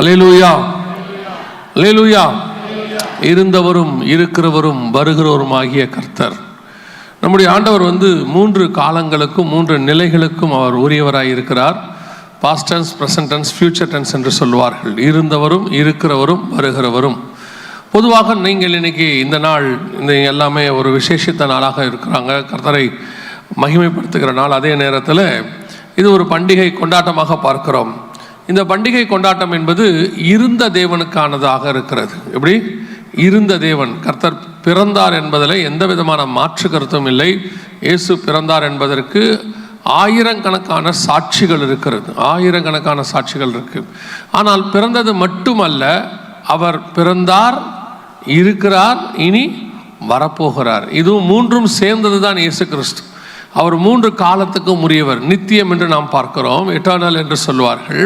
அல்லேலூயா, அல்லேலூயா. இருந்தவரும் இருக்கிறவரும் வருகிறவரும் ஆகிய கர்த்தர் நம்முடைய ஆண்டவர் 3 காலங்களுக்கும் 3 நிலைகளுக்கும் அவர் உரியவராய் இருக்கிறார். Past tense, present tense, future tense என்று சொல்வார்கள். இருந்தவரும் இருக்கிறவரும் வருகிறவரும். பொதுவாக நீங்கள் இன்னைக்கு இந்த நாள் இந்த எல்லாமே ஒரு விசேஷித்த நாளாக இருக்கிறாங்க, கர்த்தரை மகிமைப்படுத்துகிற நாள். அதே நேரத்தில் இது ஒரு பண்டிகை கொண்டாட்டமாக பார்க்கிறோம். இந்த பண்டிகை கொண்டாட்டம் என்பது இருந்த தேவனுக்கானதாக இருக்கிறது. எப்படி? இருந்த தேவன் கர்த்தர் பிறந்தார் என்பதில் எந்த விதமான மாற்று கருத்தும் இல்லை. இயேசு பிறந்தார் என்பதற்கு ஆயிரக்கணக்கான சாட்சிகள் இருக்கிறது, ஆயிரக்கணக்கான சாட்சிகள் இருக்கு. ஆனால் பிறந்தது மட்டுமல்ல, அவர் பிறந்தார், இருக்கிறார், இனி வரப்போகிறார். இதுவும் 3ம் சேர்ந்தது தான் இயேசு கிறிஸ்து. அவர் 3 காலத்துக்கும் உரியவர். நித்தியம் என்று நாம் பார்க்கிறோம், எட்டர்னல் என்று சொல்வார்கள்.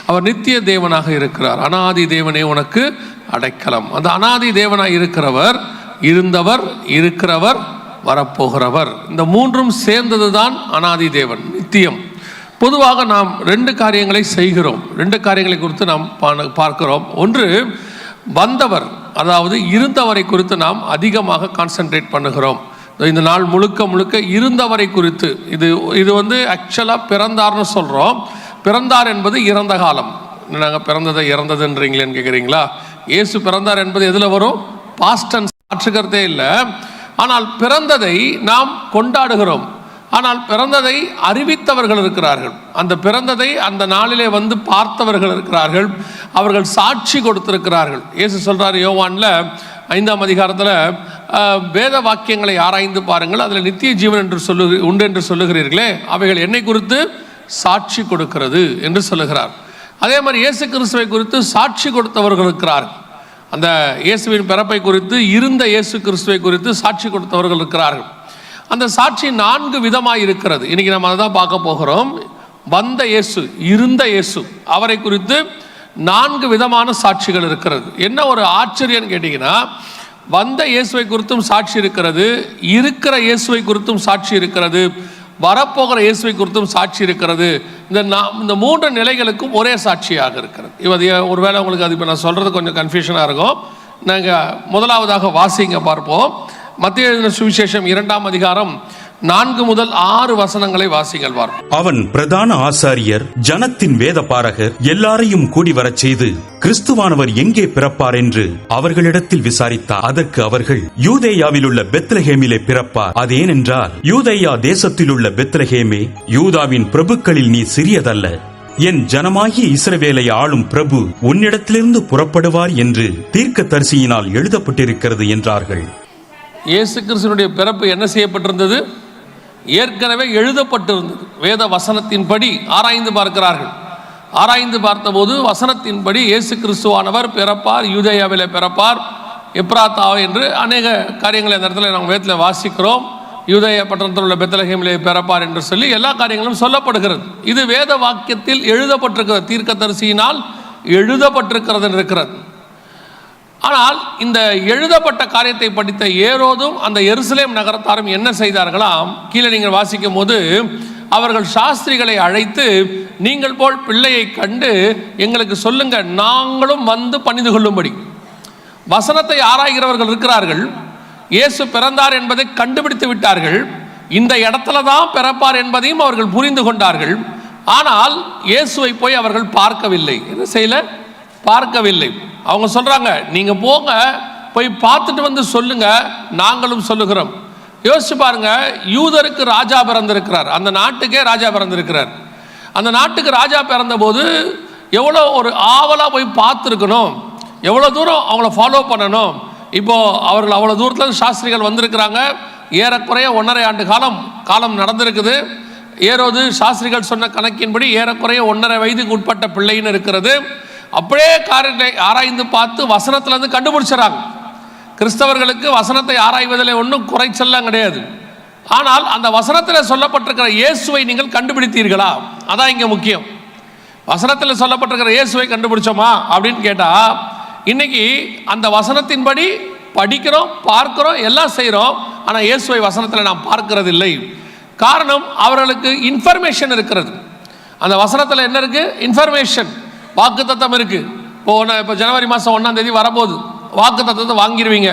அவர் நித்திய தேவனாக இருக்கிறார். அனாதி தேவனே உனக்கு அடைக்கலம். அந்த அனாதி தேவனாக இருக்கிறவர், இருந்தவர், இருக்கிறவர், வரப்போகிறவர். இந்த 3ம் சேர்ந்தது தான் அனாதி தேவன், நித்தியம். பொதுவாக நாம் 2 காரியங்களை செய்கிறோம். 2 காரியங்களை குறித்து நாம் பார்க்கிறோம். ஒன்று, வந்தவர், அதாவது இருந்தவரை குறித்து நாம் அதிகமாக கான்சென்ட்ரேட் பண்ணுகிறோம். இந்த நாள் முழுக்க இருந்தவரை குறித்து. இது ஆக்சுவலாக பிறந்தார்னு சொல்கிறோம். பிறந்தார் என்பது இறந்த காலம். நாங்கள் பிறந்ததை இறந்ததுன்றீங்களேன்னு கேட்குறீங்களா? இயேசு பிறந்தார் என்பது எதில் வரும்? பாஸ்ட் டென்ஸ், மாற்றுக்கிறதே இல்லை. ஆனால் பிறந்ததை நாம் கொண்டாடுகிறோம். ஆனால் பிறந்ததை அறிவித்தவர்கள் இருக்கிறார்கள். அந்த பிறந்ததை அந்த நாளிலே பார்த்தவர்கள் இருக்கிறார்கள். அவர்கள் சாட்சி கொடுத்திருக்கிறார்கள். இயேசு சொல்கிறார் யோவானில் 5ஆம் அதிகாரத்தில், வேத வாக்கியங்களை ஆராய்ந்து பாருங்கள், அதில் நித்திய ஜீவன் என்று உண்டு என்று சொல்லுகிறீர்களே, அவைகள் என்னை குறித்து சாட்சி கொடுக்கிறது என்று சொல்லுகிறார். அதே மாதிரி இயேசு கிறிஸ்துவை குறித்து சாட்சி கொடுத்தவர்கள் இருக்கிறார்கள். அந்த இயேசுவின் பிறப்பை குறித்து, இருந்த இயேசு கிறிஸ்துவை குறித்து சாட்சி கொடுத்தவர்கள் இருக்கிறார்கள். அந்த சாட்சி 4 விதமாக இருக்கிறது. இன்றைக்கி நம்ம அதை தான் பார்க்க போகிறோம். வந்த இயேசு, இருந்த இயேசு, அவரை குறித்து 4 விதமான சாட்சிகள் இருக்கிறது. என்ன ஒரு ஆச்சரியன்னு கேட்டிங்கன்னா, வந்த இயேசுவை குறித்தும் சாட்சி இருக்கிறது, இருக்கிற இயேசுவை குறித்தும் சாட்சி இருக்கிறது, வரப்போகிற இயேசுவை குறித்தும் சாட்சி இருக்கிறது. இந்த 3 நிலைகளுக்கும் ஒரே சாட்சியாக இருக்கிறது. ஒருவேளை உங்களுக்கு அது இப்போ நான் சொல்கிறது கொஞ்சம் கன்ஃபியூஷனாக இருக்கும். நாங்கள் முதலாவதாக வாசிங்க பார்ப்போம். மத்தேயு எழுதின சுவிசேஷம் 2ஆம் அதிகாரம் 4 முதல் 6 வசனங்களை வாசிங்கள் பார்ப்போம். அவன் பிரதான ஆசாரியர், ஜனத்தின் வேத பாரகர் எல்லாரையும் கூடி வரச் செய்து, கிறிஸ்துவானவர் எங்கே பிறப்பார் என்று அவர்களிடத்தில் விசாரித்தார். அதற்கு அவர்கள், யூதேயாவில் உள்ள பெத்லஹேமிலே பிறப்பார். அது ஏனென்றால், யூதேயா தேசத்தில் உள்ள பெத்லஹேமே, யூதாவின் பிரபுக்களில் நீ சிறியதல்ல, என் ஜனமாகிய இஸ்ரவேலை ஆளும் பிரபு உன்னிடத்திலிருந்து புறப்படுவார் என்று தீர்க்கதரிசியினால் எழுதப்பட்டிருக்கிறது என்றார்கள். இயேசு கிறிஸ்துவினுடைய பிறப்பு என்ன செய்யப்பட்டிருந்தது? ஏற்கனவே எழுதப்பட்டிருந்தது. வேத வசனத்தின்படி ஆராய்ந்து பார்க்கிறார்கள். ஆராய்ந்து பார்த்தபோது வசனத்தின்படி இயேசு கிறிஸ்துவானவர் பிறப்பார், யூதேயாவிலே பிறப்பார், எப்ராத்தா என்று அநேக காரியங்களை அந்த இடத்துல நாங்கள் வேதத்தில் வாசிக்கிறோம். யூதேயா பட்டணத்தில் உள்ள பெத்லஹேமிலே பிறப்பார் என்று சொல்லி எல்லா காரியங்களும் சொல்லப்படுகிறது. இது வேத வாக்கியத்தில் எழுதப்பட்டிருக்கிறது, தீர்க்கதரிசியினால் எழுதப்பட்டிருக்கிறது இருக்கிறது. ஆனால் இந்த எழுதப்பட்ட காரியத்தை படித்த ஏரோதும் அந்த எருசலேம் நகரத்தாரும் என்ன செய்தார்களாம்? கீழே நீங்கள் வாசிக்கும் போது, அவர்கள் சாஸ்திரிகளை அழைத்து, நீங்கள் போல் பிள்ளையை கண்டு எங்களுக்கு சொல்லுங்க, நாங்களும் பணிந்து கொள்ளும்படி. வசனத்தை ஆராய்கிறவர்கள் இருக்கிறார்கள். இயேசு பிறந்தார் என்பதை கண்டுபிடித்து விட்டார்கள். இந்த இடத்துல தான் பிறப்பார் என்பதையும் அவர்கள் புரிந்து கொண்டார்கள். ஆனால் இயேசுவை போய் அவர்கள் பார்க்கவில்லை. என்ன செய்யல? பார்க்கவில்லை. அவங்க சொல்றாங்க, நீங்க போங்க, போய் பார்த்துட்டு சொல்லுங்க, நாங்களும் சொல்லுகிறோம். யோசிச்சு பாருங்க, யூதருக்கு ராஜா பிறந்திருக்கிறார், அந்த நாட்டுக்கே ராஜா பிறந்திருக்கிறார். அந்த நாட்டுக்கு ராஜா பிறந்த போது எவ்வளோ ஒரு ஆவலா போய் பார்த்துருக்கணும், எவ்வளோ தூரம் அவங்கள ஃபாலோ பண்ணணும். இப்போ அவர்கள் அவ்வளோ தூரத்தில் சாஸ்திரிகள் வந்திருக்கிறாங்க. ஏறக்குறைய 1.5 ஆண்டு காலம் நடந்திருக்குது. ஏரோது சாஸ்திரிகள் சொன்ன கணக்கின்படி ஏறக்குறைய 1.5 வயதுக்கு உட்பட்ட பிள்ளைன்னு இருக்கிறது. அப்படியே காரியத்தை ஆராய்ந்து பார்த்து வசனத்திலிருந்து கண்டுபிடிச்சாங்க. கிறிஸ்தவர்களுக்கு வசனத்தை ஆராய்வதில் ஒன்றும் குறைச்சல்லாம் கிடையாது. ஆனால் அந்த வசனத்தில் சொல்லப்பட்டிருக்கிற இயேசுவை நீங்கள் கண்டுபிடித்தீர்களா? அதான் இங்கே முக்கியம். வசனத்தில் சொல்லப்பட்டிருக்கிற இயேசுவை கண்டுபிடிச்சோமா அப்படின்னு கேட்டால், இன்னைக்கு அந்த வசனத்தின்படி படிக்கிறோம், பார்க்கிறோம், எல்லாம் செய்கிறோம். ஆனால் இயேசுவை வசனத்தில் நாம் பார்க்கிறது இல்லை. காரணம், அவர்களுக்கு இன்ஃபர்மேஷன் இருக்கிறது. அந்த வசனத்தில் என்ன இருக்கு? இன்ஃபர்மேஷன், வாக்குத்தத்தம் இருக்கு. இப்போ ஜனவரி மாதம் 1ஆம் தேதி வரப்போகுது, வாக்கு தத்துவத்தை வாங்கிடுவீங்க.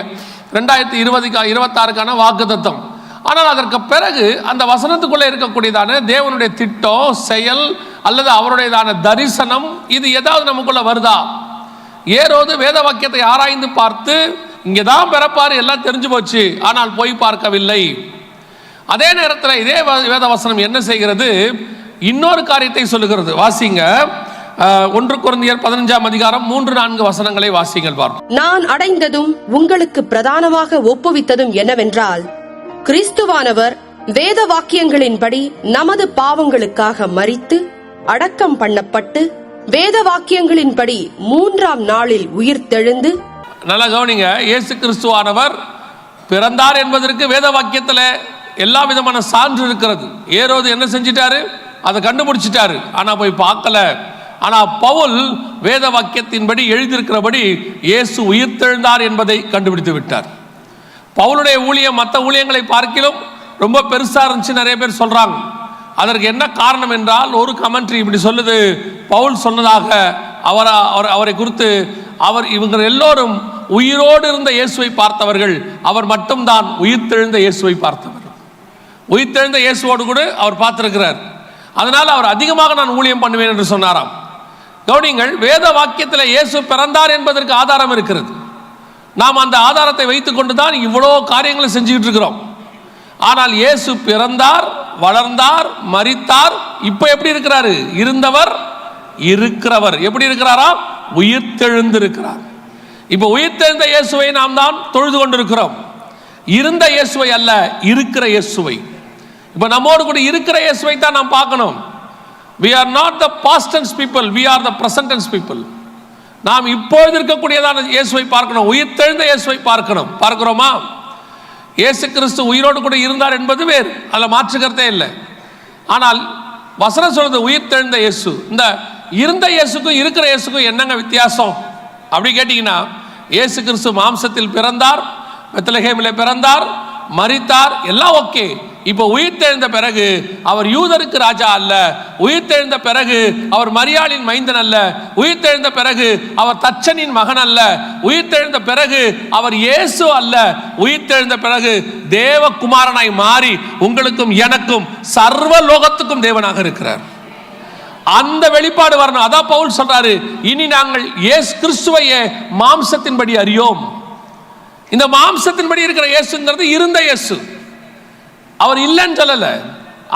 2026க்கான வாக்கு தத்துவம். ஆனால் அதற்கு பிறகு அந்த வசனத்துக்குள்ளே இருக்கக்கூடியதான தேவனுடைய திட்டம், செயல் அல்லது அவருடையதான தரிசனம், இது ஏதாவது நமக்குள்ள வருதா? ஏரோது வேத வாக்கியத்தை ஆராய்ந்து பார்த்து இங்கே தான் பிறப்பாரு, எல்லாம் தெரிஞ்சு போச்சு, ஆனால் போய் பார்க்கவில்லை. அதே நேரத்தில் இதே வேத வசனம் என்ன செய்கிறது? இன்னொரு காரியத்தை சொல்லுகிறது. வாசிங்க, 1 கொரிந்தியர் 15ஆம் அதிகாரம் 3-4 வசனங்களை வாசிங்கள் பார்ப்போம். நான் அடைந்ததும் உங்களுக்கு பிரதானமாக ஒப்புவித்ததும் என்னவென்றால், கிறிஸ்துவானவர் வேத வாக்கியங்களின்படி நமது பாவங்களுக்காக மரித்து அடக்கம் பண்ணப்பட்டு வேத வாக்கியங்களின்படி 3ஆம் நாளில் உயிர்த்தெழுந்து. நல்லா கவனிங்க, இயேசு கிறிஸ்துவானவர் பிறந்தார் என்பதற்கு வேத வாக்கியத்தில் எல்லா விதமான சான்று இருக்கிறது. ஏரோது என்ன செஞ்சிட்டாரு? அதை கண்டுபிடிச்சிட்டாரு, ஆனா போய் பார்க்கல. ஆனா பவுல் வேத வாக்கியத்தின்படி எழுதியிருக்கிறபடி இயேசு உயிர்த்தெழுந்தார் என்பதை கண்டுபிடித்து விட்டார். பவுலுடைய ஊழியம் மற்ற ஊழியங்களை பார்க்கிலும் ரொம்ப பெருசா இருந்துச்சு நிறைய பேர் சொல்றாங்க. அதற்கு என்ன காரணம் என்றால், ஒரு கமெண்ட்ரி இப்படி சொல்லுது, பவுல் சொன்னதாக அவரை குறித்து இவங்க எல்லோரும் உயிரோடு இருந்த இயேசுவை பார்த்தவர்கள், அவர் மட்டும்தான் உயிர்த்தெழுந்த இயேசுவை பார்த்தவர். உயிர்த்தெழுந்த இயேசுவோடு கூட அவர் பார்த்திருக்கிறார், அதனால அவர் அதிகமாக நான் ஊழியம் பண்ணுவேன் என்று சொன்னாராம். கவனிங்கள், வேத வாக்கியத்தில் இயேசு பிறந்தார் என்பதற்கு ஆதாரம் இருக்கிறது. நாம் அந்த ஆதாரத்தை வைத்துக் கொண்டுதான் இவ்வளோ காரியங்களை செஞ்சுக்கிட்டு இருக்கிறோம். ஆனால் இயேசு பிறந்தார், வளர்ந்தார், மரித்தார், இப்ப எப்படி இருக்கிறாரு? இருந்தவர் இருக்கிறவர். எப்படி இருக்கிறாரா? உயிர்த்தெழுந்திருக்கிறார். இப்ப உயிர்த்தெழுந்த இயேசுவை நாம் தான் தொழுது கொண்டிருக்கிறோம். இருந்த இயேசுவை அல்ல, இருக்கிற இயேசுவை. இப்ப நம்மோடு கூட இருக்கிற இயேசுவை தான் நாம் பார்க்கணும். We are not the past tense people, we are the present tense people. நாம் இப்பொழுது இருக்கக்கூடியதான இயேசுவை பார்க்கணும், உயிர்த்தெழுந்த இயேசுவை பார்க்கணும். பார்க்கிறோமா? இயேசு கிறிஸ்து உயிரோடு கூட இருந்தார் என்பது வேறு, அதில் மாற்றுக்கிறதே இல்லை. ஆனால் வசனம் சொல்றது உயிர்த்தெழுந்த இயேசு. இந்த இருந்த இயேசுக்கும் இருக்கிற இயேசுக்கும் என்னங்க வித்தியாசம் அப்படி கேட்டீங்கன்னா, இயேசு கிறிஸ்து மாம்சத்தில் பிறந்தார், பெத்லகேமிலே பிறந்தார், மரித்தார், எல்லாம் ஓகே. இப்போ உயிர்த்தெழுந்த பிறகு அவர் யூதருக்கு ராஜா அல்ல, உயிர்த்தெழுந்த பிறகு அவர் மரியாளின் மைந்தன் அல்ல, உயிர்த்தெழுந்த பிறகு அவர் தச்சனின் மகன் அல்ல, உயிர்த்தெழுந்த பிறகு அவர் இயேசு அல்ல, உயிர்த்தெழுந்த பிறகு தேவகுமாரனாய் மாறி உங்களுக்கும் எனக்கும் சர்வ லோகத்துக்கும் தேவனாக இருக்கிறார். அந்த வெளிப்பாடு வரணும். அதான் பவுல் சொல்றாரு, இனி நாங்கள் இயேசு கிறிஸ்துவையே மாம்சத்தின்படி அறியோம். இந்த மாம்சத்தின்படி இருக்கிற இயேசுங்கிறது இருந்த இயேசு, அவர் இல்லைன்னு சொல்லல.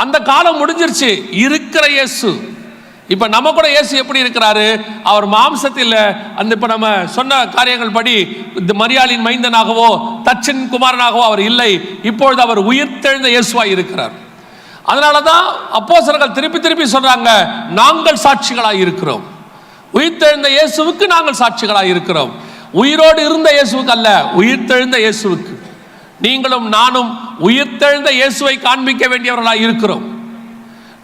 அந்த காலம் முடிஞ்சிருச்சு, இருக்கிற இயேசு. இப்ப நம்ம கூட இயேசு எப்படி இருக்கிறாரு? அவர் மாம்சத்தில் அந்த இப்ப நம்ம சொன்ன காரியங்கள் படி இந்த மரியாளின் மைந்தனாகவோ தச்சன் குமாரனாகவோ அவர் இல்லை. இப்பொழுது அவர் உயிர்த்தெழுந்த இயேசுவாய் இருக்கிறார். அதனாலதான் அப்போஸ்தலர்கள் திருப்பி திருப்பி சொல்றாங்க, நாங்கள் சாட்சிகளாய் இருக்கிறோம். உயிர்த்தெழுந்த இயேசுவுக்கு நாங்கள் சாட்சிகளாய் இருக்கிறோம். உயிரோடு இருந்த இயேசுவுக்கு அல்ல, உயிர்த்தெழுந்த இயேசுவுக்கு. நீங்களும் நானும் உயிர்த்தெழுந்த இயேசுவை காண்பிக்க வேண்டியவர்களாய் இருக்கிறோம்.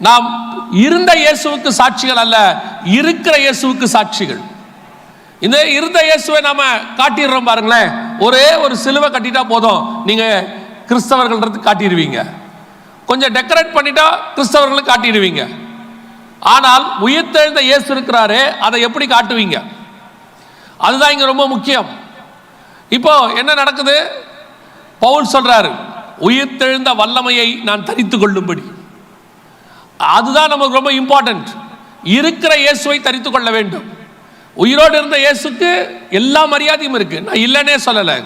நாம் இருந்த இயேசுவுக்கு சாட்சிகள் அல்ல, இருக்கிற இயேசுவுக்கு சாட்சிகள். இந்த இருந்த இயேசுவை நாம காட்டிடுறோம் பாருங்களேன். ஒரே ஒரு சிலுவை கட்டிட்டா போதும், நீங்க கிறிஸ்தவர்கள் காட்டிடுவீங்க. கொஞ்சம் டெக்கரேட் பண்ணிட்டா கிறிஸ்தவர்களுக்கு காட்டிடுவீங்க. ஆனால் உயிர்த்தெழுந்த இயேசு இருக்கிறாரு, அதை எப்படி காட்டுவீங்க? அதுதான் இங்க ரொம்ப முக்கியம். இப்போ என்ன நடக்குது? பவுல் சொல்றாரு, உயிர்த்தெழுந்த வல்லமையை நான் தரித்துக் கொள்ளும்படி. அதுதான் நமக்கு ரொம்ப இம்பார்ட்டன்ட். இருக்கிற இயேசுவை தரித்துக் கொள்ள வேண்டும். உயிரோடு இருந்த இயேசுக்கு எல்லா மரியாதையும் இருக்கு, நான் இல்லைன்னே சொல்லலை.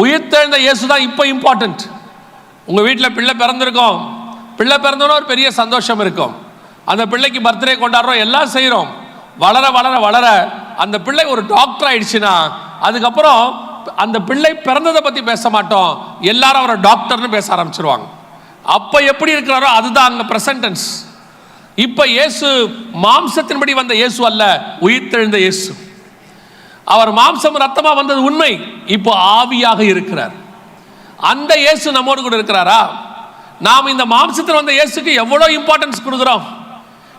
உயிர்த்தெழுந்த இயேசு தான் இப்போ இம்பார்ட்டன்ட். உங்க வீட்டில் பிள்ளை பிறந்திருக்கோம், பிள்ளை பிறந்தோன்னா ஒரு பெரிய சந்தோஷம் இருக்கும். அந்த பிள்ளைக்கு பர்த்டே கொண்டாடுறோம், எல்லாம் செய்கிறோம். வளர வளர வளர அந்த பிள்ளை ஒரு டாக்டர் ஆயிடுச்சுன்னா அதுக்கப்புறம் அந்த பிள்ளை பிறந்ததை பற்றி பேச மாட்டோம், எல்லாரும் அவரை டாக்டர்னு பேச ஆரம்பிச்சிருவாங்க. அப்போ எப்படி இருக்கிறாரோ அதுதான் அங்கே பிரசன்டென்ஸ். இப்போ இயேசு மாம்சத்தின்படி வந்த இயேசு அல்ல, உயிர்த்தெழுந்த இயேசு. அவர் மாம்சம் ரத்தமாக வந்தது உண்மை, இப்போ ஆவியாக இருக்கிறார். அந்த இயேசு நம்மோடு கூட இருக்கிறாரா? நாம் இந்த மாம்சத்தில் வந்த இயேசுக்கு எவ்வளோ இம்பார்ட்டன்ஸ் கொடுக்குறோம்.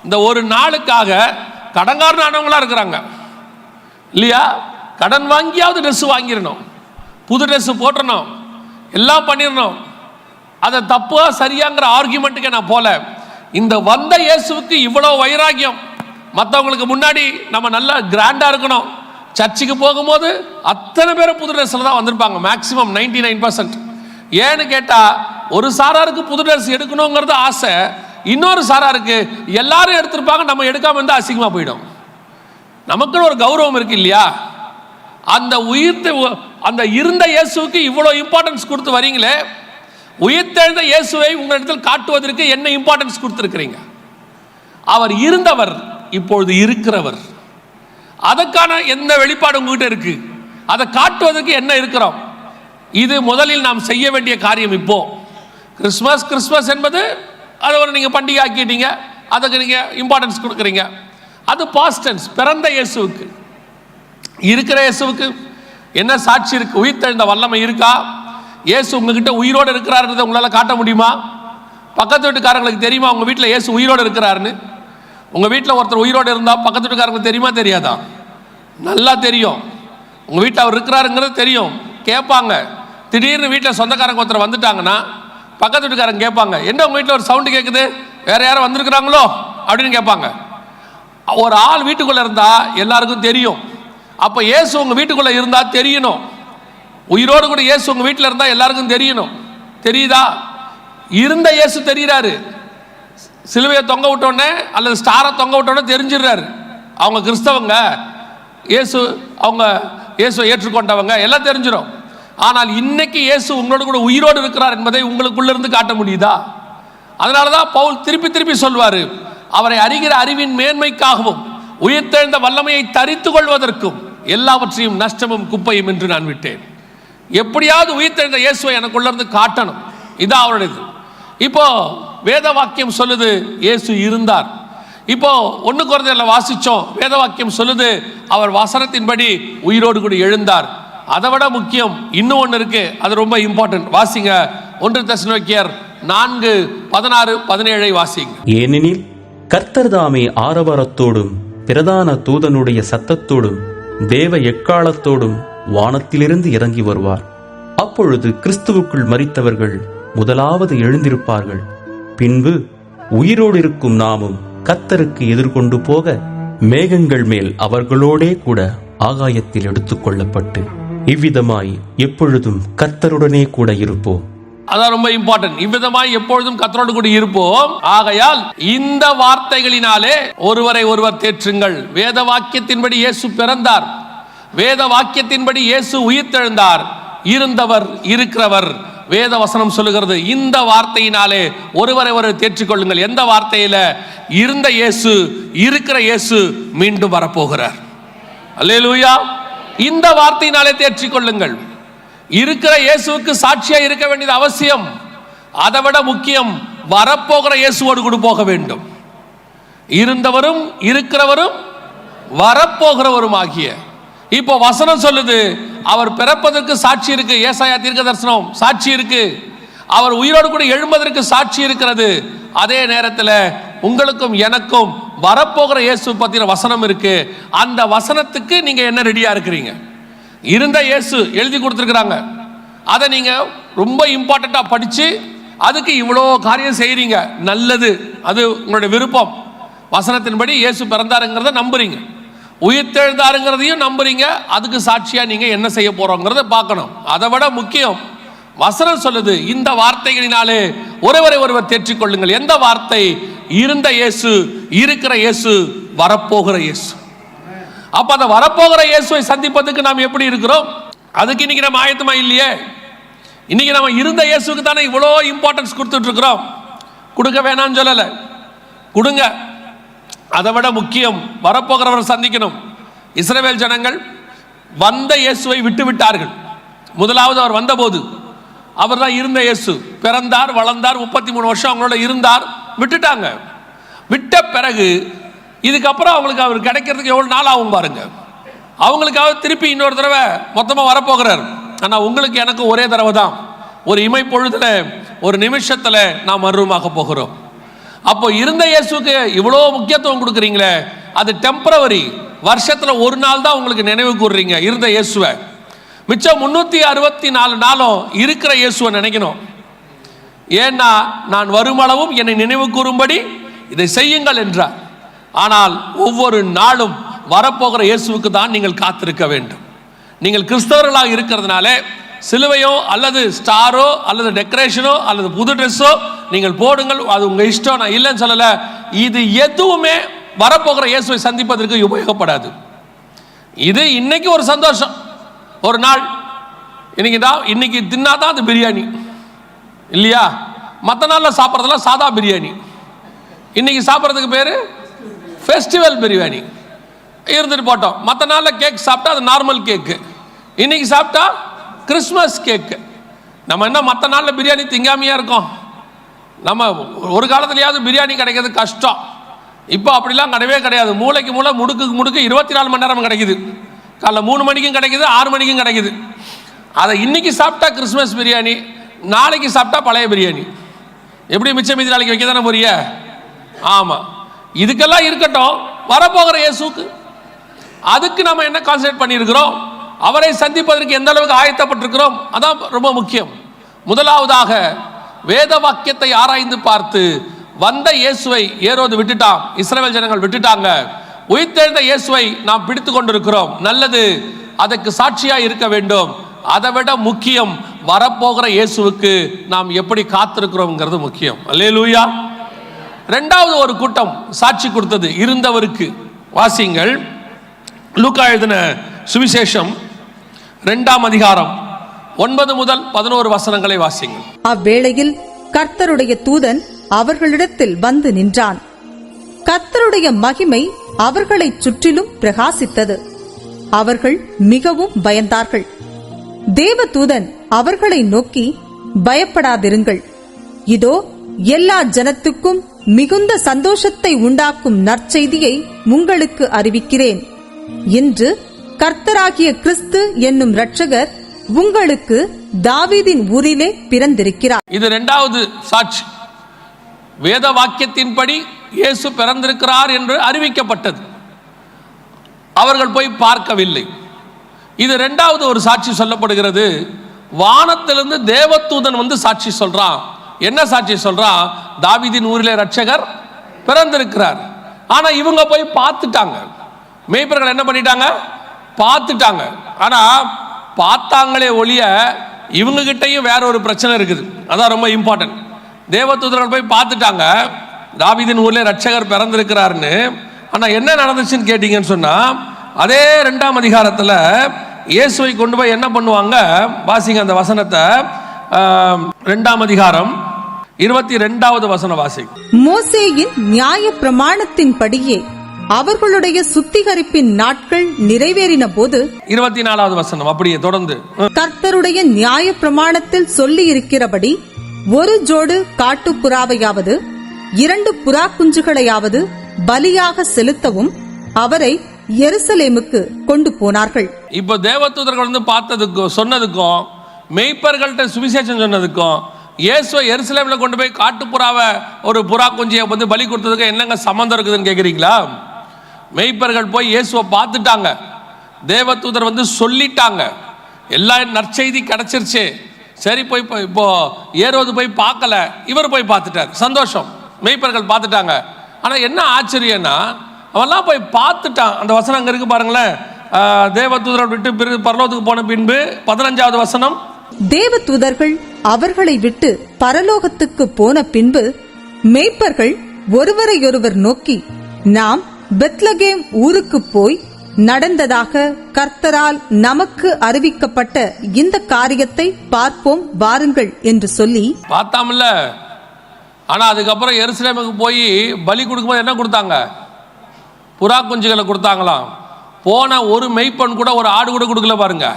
இந்த ஒரு நாளுக்காக கடன்காரனானவங்களா இருக்கிறாங்க இல்லையா? கடன் வாங்கியாவது ட்ரெஸ் வாங்கிடணும், புது ட்ரெஸ் போட்டுறணும், எல்லாம் பண்ணிடணும். அதை தப்பா சரியாங்கிற ஆர்கியூமெண்ட்டுக்கே நான் போல. இந்த வந்த இயேசுவுக்கு இவ்வளோ வைராக்கியம். மற்றவங்களுக்கு முன்னாடி நம்ம நல்லா கிராண்டா இருக்கணும், சர்ச்சுக்கு போகும்போது அத்தனை பேரும் புது ட்ரெஸ்ஸில் தான் வந்திருப்பாங்க, மேக்சிமம் 99%. ஏன்னு கேட்டால் ஒரு சாராருக்கு புது ட்ரெஸ் எடுக்கணுங்கிறது ஆசை, இன்னொரு சாராருக்கு எல்லாரும் எடுத்திருப்பாங்க, நம்ம எடுக்காமல் இருந்தால் அசிங்கமாக போயிடும். நமக்குன்னு ஒரு கௌரவம் இருக்கு இல்லையா? அந்த இருந்த இயேசுவுக்கு இவ்வளோ இம்பார்ட்டன்ஸ் கொடுத்து வரீங்களே, உயிர்த்தெழுந்த இயேசுவை உங்களிடத்தில் காட்டுவதற்கு என்ன இம்பார்ட்டன்ஸ் கொடுத்துருக்கிறீங்க? அவர் இருந்தவர், இப்பொழுது இருக்கிறவர். அதற்கான எந்த வெளிப்பாடு உங்ககிட்ட இருக்கு? அதை காட்டுவதற்கு என்ன இருக்கிறோம்? இது முதலில் நாம் செய்ய வேண்டிய காரியம். இப்போ கிறிஸ்மஸ் என்பது அதை ஒரு நீங்கள் பண்டிகை ஆக்கிட்டீங்க, அதுக்கு நீங்கள் இம்பார்ட்டன்ஸ் கொடுக்குறீங்க. அது பாஸ்ட் டென்ஸ். பிறந்த இயேசுவுக்கு, இருக்கிற இயேசுவுக்கு என்ன சாட்சி இருக்கு? உயிர்த்தெழுந்த வல்லமை இருக்கா? இயேசு உங்ககிட்ட உயிரோடு இருக்கிறாருன்றதை உங்களால் காட்ட முடியுமா? பக்கத்து வீட்டுக்காரங்களுக்கு தெரியுமா உங்கள் வீட்டில் இயேசு உயிரோடு இருக்கிறாருன்னு? உங்கள் வீட்டில் ஒருத்தர் உயிரோடு இருந்தால் பக்கத்து வீட்டுக்காரங்களுக்கு தெரியுமா தெரியாதா? நல்லா தெரியும். உங்கள் வீட்டில் அவர் இருக்கிறாருங்கிறது தெரியும். கேட்பாங்க. திடீர்னு வீட்டில் சொந்தக்காரங்க ஒருத்தர் வந்துட்டாங்கன்னா பக்கத்து வீட்டுக்காரங்க கேட்பாங்க, என்ன உங்கள் வீட்டில் ஒரு சவுண்டு கேட்குது, வேற யாரும் வந்திருக்கிறாங்களோ அப்படின்னு கேட்பாங்க. ஒரு ஆள் வீட்டுக்குள்ளே இருந்தால் எல்லாருக்கும் தெரியும். அப்போ இயேசு உங்கள் வீட்டுக்குள்ளே இருந்தால் தெரியணும். உயிரோடு கூட இயேசு உங்கள் வீட்டில் இருந்தால் எல்லாருக்கும் தெரியணும். தெரியுதா? இருந்த இயேசு தெரிகிறாரு. சிலுவையை தொங்க விட்டோடனே அல்லது ஸ்டாரை தொங்க விட்டோடனே தெரிஞ்சிடுறாரு. அவங்க கிறிஸ்தவங்க, அவங்க இயேசுவை ஏற்றுக்கொண்டவங்க, எல்லாம் தெரிஞ்சிடும். ஆனால் இன்னைக்கு இயேசு உங்களோட கூட உயிரோடு இருக்கிறார் என்பதை உங்களுக்குள்ள இருந்து காட்ட முடியுதா? அதனால தான் பவுல் திருப்பி திருப்பி சொல்வார், அவரை அறிகிற அறிவின் மேன்மைக்காகவும் உயிர்த்தெழுந்த வல்லமையை தரித்து கொள்வதற்கும் எல்லாவற்றையும் நஷ்டமும் குப்பையும் என்று நான் விட்டேன். எப்படியாவது உயிர்த்தெழுந்த இயேசுவை எனக்குள்ள இருந்து காட்டணும். இதான் அவருடையது. இப்போ வேத வாக்கியம் சொல்லுது இயேசு இருந்தார். இப்போ 1 கொரிந்தியர்ல வாசிச்சோம், வேத வாக்கியம் சொல்லுது அவர் வசனத்தின்படி உயிரோடு கூட எழுந்தார். அதை விட முக்கியம் இன்னும் ஒன்று இருக்கு, அது ரொம்ப இம்பார்ட்டன்ட். வாசிங்க 1 தெசலோனிக்கேயர் 4:16-17 வாசிங்க. ஏனெனில் கர்த்தர் தாமே ஆரவாரத்தோடும் பிரதான தூதனுடைய சத்தத்தோடும் தேவ எக்காலத்தோடும் வானத்திலிருந்து இறங்கி வருவார். அப்பொழுது கிறிஸ்துவுக்குள் மரித்தவர்கள் முதலாவது எழுந்திருப்பார்கள். பின்பு உயிரோடு இருக்கும் நாமும் கர்த்தருக்கு எதிர்கொண்டு போக மேகங்கள் மேல் அவர்களோடே கூட ஆகாயத்தில் எடுத்துக் கொள்ளப்பட்டு இவ்விதமாய் எப்பொழுதும் கர்த்தருடனே கூட இருப்போம். அதான் ரொம்ப இம்பார்ட்டன்ட். இவ்விதமாய் எப்பொழுதும் கர்த்தரோடு கூட இருப்போம். ஆகையால் இந்த வார்த்தைகளினாலே ஒருவரை ஒருவர் தேற்றுங்கள். வேத வாக்கியத்தின்படி இயேசு பிறந்தார், வேத வாக்கியத்தின்படி இயேசு உயிர்த்தெழுந்தார், இருந்தவர் இருக்கிறவர். வேத வசனம் சொல்லுகிறது, இந்த வார்த்தையினாலே ஒருவரை ஒருவர் தேற்றிக்கொள்ளுங்கள். எந்த வார்த்தையில? இருந்த இயேசு, இருக்கிற இயேசு மீண்டும் வரப்போகிறார். அல்லேலூயா. இந்த வார்த்தையினாலே தேற்றிக்கொள்ளுங்கள். இருக்கிற இயேசுவுக்கு சாட்சியா இருக்க வேண்டியது அவசியம். அதை விட முக்கியம், வரப்போகிற இயேசுவோடு கூட போக வேண்டும். இருந்தவரும் இருக்கிறவரும் வரப்போகிறவரும் ஆகிய. இப்போ வசனம் சொல்லுது அவர் பிறப்பதற்கு சாட்சி இருக்கு. ஏசாயா தீர்க்கதரிசனம் சாட்சி இருக்கு. அவர் உயிரோடு கூட எழும்பதற்கு சாட்சி இருக்கிறது. அதே நேரத்தில் உங்களுக்கும் எனக்கும் வரப்போகிற இயேசு பத்தின வசனம் இருக்கு. அந்த வசனத்துக்கு நீங்க என்ன ரெடியா இருக்கிறீங்க? இருந்த இயேசு எழுதி கொடுத்துருக்குறாங்க, அதை நீங்க ரொம்ப இம்பார்ட்டண்டா படிச்சு அதுக்கு இவ்வளோ காரியம் செய்றீங்க. நல்லது, அது உங்களுடைய விருப்பம். வசனத்தின்படி இயேசு பிறந்தாருங்கிறத நம்புறீங்க, உயிர்த்தெழுந்தாருங்கிறதையும் நம்புறீங்க. அதுக்கு சாட்சியா நீங்க என்ன செய்ய போறோங்கிறத பார்க்கணும். அதை விட முக்கியம், வசனம் சொல்லுது இந்த வார்த்தைகளினாலே ஒருவரை ஒருவர் தேற்றிக்கொள்ளுங்கள். எந்த வார்த்தை? இருந்த இயேசு, இருக்கிற இயேசு, வரப்போகிற இயேசு. அப்ப அந்த வரப்போகிற இயேசுவை சந்திப்பதற்கு நாம் எப்படி இருக்கிறோம்? அதுக்கு இன்னைக்கு நம்ம ஆயத்தமா இல்லையே. இன்னைக்கு நம்ம இருந்த இயேசுக்கு தானே இவ்வளோ இம்பார்ட்டன்ஸ் கொடுத்துட்டு இருக்கிறோம். கொடுக்க வேணாம்னு சொல்லல, கொடுங்க. அதை விட முக்கியம், வரப்போகிறவர் சந்திக்கணும். இஸ்ரவேல் ஜனங்கள் வந்த இயேசுவை விட்டு விட்டார்கள். முதலாவது அவர் வந்தபோது அவர் தான் இருந்த இயேசு. பிறந்தார், வளர்ந்தார், 33 வருஷம் அவங்களோட இருந்தார். விட்டுட்டாங்க. விட்ட பிறகு இதுக்கப்புறம் அவங்களுக்கு அவர் கிடைக்கிறதுக்கு எவ்வளவு நாள் ஆகும் பாருங்க. அவங்களுக்காக திருப்பி இன்னொரு தடவை மொத்தமாக வரப்போகிறார். ஆனால் உங்களுக்கு எனக்கு ஒரே தடவை தான். ஒரு இமை பொழுதுல, ஒரு நிமிஷத்துல நாம் மறுரூபமாக போகிறோம். அப்போ இருந்த இயேசுக்கு இவ்வளோ முக்கியத்துவம் கொடுக்குறீங்களே, அது டெம்பரவரி. வருஷத்துல ஒரு நாள் தான் உங்களுக்கு நினைவு கூறுறீங்க இருந்த இயேசுவை. மிச்சம் 364 நாளும் இருக்கிற இயேசுவை நினைக்கணும். ஏன்னா நான் வருமளவும் என்னை நினைவு கூறும்படி இதை செய்யுங்கள் என்றார். ஆனால் ஒவ்வொரு நாளும் வரப்போகிற இயேசுவுக்கு தான் நீங்கள் காத்திருக்க வேண்டும். நீங்கள் கிறிஸ்தவர்களாக இருக்கிறதுனால சிலுவையோ அல்லது ஸ்டாரோ அல்லது டெக்கரேஷனோ அல்லது புது ட்ரெஸ்ஸோ நீங்கள் போடுங்கள், அது உங்கள் இஷ்டம், நான் இல்லைன்னு சொல்லலை. இது எதுவுமே வரப்போகிற இயேசுவை சந்திப்பதற்கு உபயோகப்படாது. இது இன்னைக்கு ஒரு சந்தோஷம், ஒரு நாள், இன்னைக்கு தின்னாதான் அது பிரியாணி இல்லையா? மற்ற நாளில் சாப்பிட்றதுலாம் சாதா பிரியாணி. இன்னைக்கு சாப்பிட்றதுக்கு பேர் ஃபெஸ்டிவல் பிரியாணி இருந்துட்டு போட்டோம். மற்ற நாளில் கேக் சாப்பிட்டா அது நார்மல் கேக்கு, இன்னைக்கு சாப்பிட்டா கிறிஸ்மஸ் கேக்கு. நம்ம என்ன மற்ற நாளில் பிரியாணி திங்காமையாக இருக்கோம்? நம்ம ஒரு காலத்துலையாவது பிரியாணி கிடைக்கிறது கஷ்டம். இப்போ அப்படிலாம் கிடையவே கிடையாது. மூளைக்கு மூளை, முடுக்குக்கு முடுக்கு 24 மணி நேரம் கிடைக்குது. காலைல 3 மணிக்கும் கிடைக்குது, 6 மணிக்கும் கிடைக்குது. அதை இன்னைக்கு சாப்பிட்டா கிறிஸ்மஸ் பிரியாணி, நாளைக்கு சாப்பிட்டா பழைய பிரியாணி. எப்படி மிச்சம் மீதி நாளைக்கு வைக்க தானே போறிய? ஆமாம். இதுக்கெல்லாம் இருக்கட்டும், வரப்போகிற இயேசுக்கு அதுக்கு நம்ம என்ன கான்சென்ட்ரேட் பண்ணியிருக்கிறோம்? அவரை சந்திப்பதற்கு எந்த அளவுக்கு ஆயத்தப்பட்டிருக்கிறோம்? அதான் ரொம்ப முக்கியம். முதலாவதாக வேத வாக்கியத்தை ஆராய்ந்து பார்த்து வந்த இயேசுவை ஏரோது விட்டுட்டான், இஸ்ரவேல் ஜனங்கள் விட்டுட்டாங்க. உயிர்த்தெழுந்த இயேசுவை நாம் பிடித்து கொண்டிருக்கிறோம். நல்லது, அதற்கு சாட்சியா இருக்க வேண்டும். அதை விட முக்கியம் வரப்போகிற இயேசுவுக்கு நாம் எப்படி காத்திருக்கிறோம்ங்கிறது முக்கியம். அல்லேலூயா. இரண்டாவது ஒரு கூட்டம் சாட்சி கொடுத்தது இருந்தவருக்கு. வாசிங்கள், லூக்கா எழுதின சுவிசேஷம் 2ஆம் அதிகாரம் 9 முதல் 11 வசனங்களை வாசிங்கள். அவ்வேளையில் கர்த்தருடைய தூதன் அவர்களிடத்தில் வந்து நின்றான். கர்த்தருடைய மகிமை அவர்களைச் சுற்றிலும் பிரகாசித்தது. அவர்கள் மிகவும் பயந்தார்கள். தேவதூதன் அவர்களை நோக்கி, பயப்படாதிருங்கள், இதோ எல்லா ஜனத்துக்கும் மிகுந்த சந்தோஷத்தை உண்டாக்கும் நற்செய்தியை உங்களுக்கு அறிவிக்கிறேன். இன்று கர்த்தராகிய கிறிஸ்து என்னும் இரட்சகர் உங்களுக்கு தாவீதின் ஊரிலே பிறந்திருக்கிறார். இது இரண்டாவது சாட்சி. வேத வாக்கியத்தின்படி இயேசு பிறந்திருக்கிறார் என்று அறிவிக்கப்பட்டது. அவர்கள் போய் பார்க்கவில்லை. இது இரண்டாவது ஒரு சாட்சி சொல்லப்படுகிறது. வானத்திலிருந்து தேவதூதன் வந்து சாட்சி சொல்றான். என்ன சாட்சி சொல்றான்? தாவீதின் ஊரிலே இரட்சகர் பிறந்திருக்கிறார். ஆனா இவங்க போய் பார்த்துட்டாங்க. மேய்ப்பர்கள் என்ன பண்ணிட்டாங்க? பார்த்துட்டாங்க. ஆனா பார்த்தாங்களே ஒழிய இவங்க கிட்டையும் வேற ஒரு பிரச்சனை இருக்குது. அதான் ரொம்ப இம்பார்ட்டன்ட். தேவதூதர்கள் போய் பார்த்துட்டாங்க தாவீதின் ஊர்ல இரட்சகர் பிறந்திருக்கிறார்னு. ஆனா என்ன நடந்துச்சுன்னு கேட்டீங்கன்னு சொன்னா, அதே 2ஆம் அதிகாரத்துல இயேசுவை கொண்டு போய் என்ன பண்ணுவாங்க? வாசிங்க அந்த வசனத்தை. 2ஆம் அதிகாரம் 22வது வசனம் வாசிங்க. மோசேயின் நியாய பிரமாணத்தின்படியே அவர்களுடைய சுத்திகரிப்பின் நாட்கள் நிறைவேறின போது 24வது வசனம் அப்படியே தொடர்ந்து. கர்த்தருடைய நியாய பிரமாணத்தில் சொல்லி இருக்கிறபடி ஒரு ஜோடு காட்டுப்புறாவையாவது 2 புறா குஞ்சுகளையாவது பலியாக செலுத்தவும் அவரை எருசலேமுக்கு கொண்டு போனார்கள். இப்ப தேவதூதர்கள் வந்து பார்த்ததுக்கும் சொன்னதுக்கும், மெய்ப்பர்கள்ட்ட சுவிசேஷம் சொன்னதுக்கும், இயேசுவை எருசலேம்ல கொண்டு போய் காட்டுப்புறாவை ஒரு புறா குஞ்சியை வந்து பலி கொடுத்ததுக்கு என்னங்க சம்பந்தம் இருக்குதுன்னு கேக்குறீங்களா? மெய்ப்பர்கள் போய் இயேசுவை பார்த்துட்டாங்க. தேவதூதர் வந்து சொல்லிட்டாங்க. எல்லா நற்செய்தி கிடைச்சிருச்சு. சரி, போய் இப்போ ஏரோது போய் பார்க்கல, இவர் போய் பார்த்துட்டார். சந்தோஷம், மெய்ப்பர்கள் பார்த்துட்டாங்க. ஆனா என்ன ஆச்சரியம்னா, அவெல்லாம் போய் பார்த்துட்டான். அந்த வசனம் அங்க இருக்கு பாருங்களேன். தேவதூதரை விட்டு பரலோகத்துக்கு போன பின்பு 15வது வசனம். தேவதூதர்கள் அவர்களை விட்டு பரலோகத்துக்கு போன பின்பு மேய்ப்பர்கள் ஒருவரையொருவர் நோக்கி, நாம் பெத்லகேம் ஊருக்கு போய் நடந்ததாக கர்த்தரால் நமக்கு அறிவிக்கப்பட்ட இந்த காரியத்தை பார்ப்போம் வாருங்கள் என்று சொல்லி பார்த்தாமல்ல. ஆனா அதுக்கப்புறம் எருசலேமுக்கு போய் பலி கொடுக்கும்போது என்ன கொடுத்தாங்க? புறா குஞ்சுகளை கொடுத்தாங்களாம். போன ஒரு மெய்ப்பன் கூட ஒரு ஆடு கூட கொடுக்கல பாருங்க.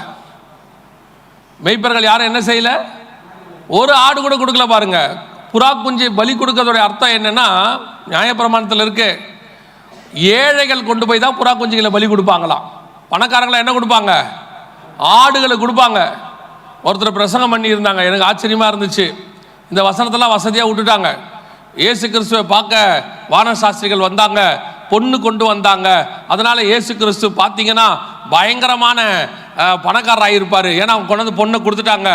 மெய்ப்பர்கள் யாரும் என்ன செய்யல? ஒரு ஆடு கூட கொடுக்கல பாருங்க. புறா குஞ்சு பலி கொடுக்கறதோட அர்த்தம் என்னன்னா, நியாயப்பிரமாணத்தில் இருக்கு, ஏழைகள் கொண்டு போய் தான் புறா குஞ்சுகளை பலி கொடுப்பாங்களாம். பணக்காரங்களை என்ன கொடுப்பாங்க? ஆடுகளை கொடுப்பாங்க. ஒருத்தர் பிரசங்கம் பண்ணி இருந்தாங்க, எனக்கு ஆச்சரியமா இருந்துச்சு. இந்த வசனத்தெல்லாம் வசதியாக விட்டுட்டாங்க. இயேசு கிறிஸ்துவை பார்க்க வானசாஸ்திரிகள் வந்தாங்க, பொண்ணு கொண்டு வந்தாங்க. அதனால இயேசு கிறிஸ்து பார்த்தீங்கன்னா பயங்கரமான பணக்காரராக இருப்பார். ஏன்னா அவங்க கொண்டு வந்து பொண்ணை கொடுத்துட்டாங்க.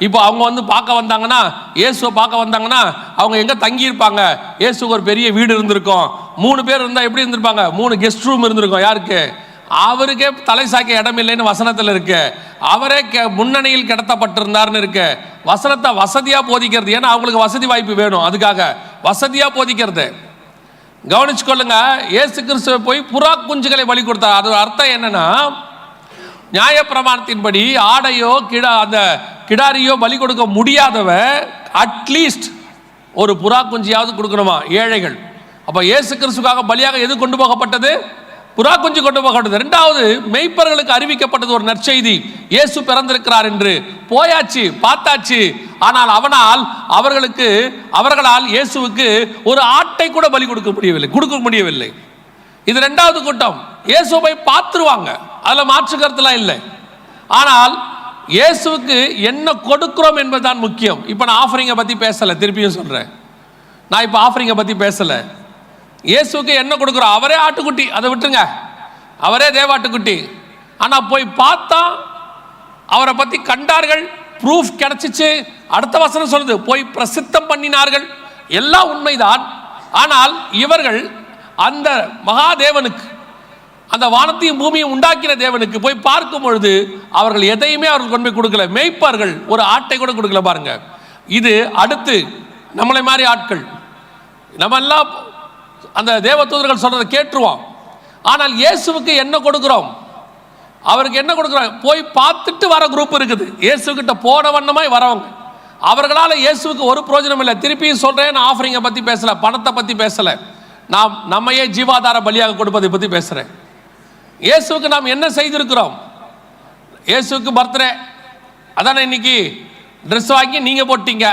இப்போ அவங்க வந்து பார்க்க வந்தாங்கன்னா, இயேசுவை பார்க்க வந்தாங்கன்னா அவங்க எங்கே தங்கியிருப்பாங்க? இயேசுக்கு ஒரு பெரிய வீடு இருந்திருக்கும், 3 பேர் இருந்தால் எப்படி இருந்திருப்பாங்க? 3 கெஸ்ட் ரூம் இருந்திருக்கும். யாருக்கு? அவருக்கே தலை சாய்க்க இடம் இல்லைன்னு வசனத்தில் இருக்கு. அவரே முன்னணியில் கிடத்தப்பட்டிருந்தார்னு இருக்கு. வசனத்தை வசதியாக போதிக்கிறது. ஏன்னா அவங்களுக்கு வசதி வாய்ப்பு வேணும், அதுக்காக வசதியாக போதிக்கிறது. கவனிச்சு கொள்ளுங்க. இயேசு கிறிஸ்துவை போய் புறா குஞ்சுகளை பலி கொடுத்தார். அது அர்த்தம் என்னன்னா, நியாயப்பிரமாணத்தின்படி ஆடையோ அந்த கிடாரியோ பலி கொடுக்க முடியாதவ அட்லீஸ்ட் ஒரு புறா குஞ்சியாவது கொடுக்கணுமா ஏழைகள். அப்ப இயேசு கிறிஸ்துக்காக பலியாக எது கொண்டு போகப்பட்டது? புறா குஞ்சு கொண்டு போகப்பட்டது. 2வது, மெய்ப்பர்களுக்கு அறிவிக்கப்பட்டது ஒரு நற்செய்தி, இயேசு பிறந்திருக்கிறார் என்று. போயாச்சு, பார்த்தாச்சு. ஆனால் அவர்களால் இயேசுவுக்கு ஒரு ஆட்டை கூட பலி கொடுக்க முடியவில்லை. இது 2வது கூட்டம். இயேசுவை பார்த்துருவாங்க, அதுல மாற்று கருத்துலாம் இல்லை. ஆனால் இயேசுவுக்கு என்ன கொடுக்கிறோம் என்பதுதான் முக்கியம். இப்போ நான் ஆஃபரிங்கை பற்றி பேசலை, திருப்பியும் சொல்கிறேன். நான் இப்போ ஆஃபரிங்கை பற்றி பேசலை. இயேசுக்கு என்ன கொடுக்குறோம்? அவரே ஆட்டுக்குட்டி, அதை விட்டுருங்க, அவரே தேவாட்டுக்குட்டி. ஆனால் போய் பார்த்தா அவரை பற்றி கண்டார்கள், ப்ரூஃப் கிடைச்சிச்சு. அடுத்த வசனம் சொல்லுது, போய் பிரசித்தம் பண்ணினார்கள். எல்லாம் உண்மைதான். ஆனால் இவர்கள் அந்த மகாதேவனுக்கு, அந்த வானத்தையும் பூமியும் உண்டாக்கின தேவனுக்கு போய் பார்க்கும் பொழுது அவர்கள் எதையுமே அவர்கள் கொண்டு போய் கொடுக்கல. மேய்ப்பார்கள் ஒரு ஆட்டை கூட கொடுக்கல. பாருங்க, இது அடுத்து நம்மளை மாதிரி ஆட்கள், நம்ம எல்லாம் அந்த தேவதூதர்கள் சொல்றதை கேட்டுருவோம். ஆனால் இயேசுவுக்கு என்ன கொடுக்கிறோம்? அவருக்கு என்ன கொடுக்குறோம்? போய் பார்த்துட்டு வர குரூப் இருக்குது. இயேசுகிட்ட போன வண்ணமாய் வரவங்க. அவர்களால் இயேசுவுக்கு ஒரு பிரயோஜனம் இல்லை. திருப்பியும் சொல்றேன், நான் ஆஃபரிங்கை பற்றி பேசல, பணத்தை பற்றி பேசல, நாம் நம்மையே ஜீவாதார பலியாக கொடுப்பதை பற்றி பேசுகிறேன். இயேசுவுக்கு நாம் என்ன செய்திருக்கிறோம்? இயேசுவுக்கு பர்த்டே, அதானே இன்னைக்கு ட்ரெஸ் வாங்கி நீங்கள் போட்டீங்க,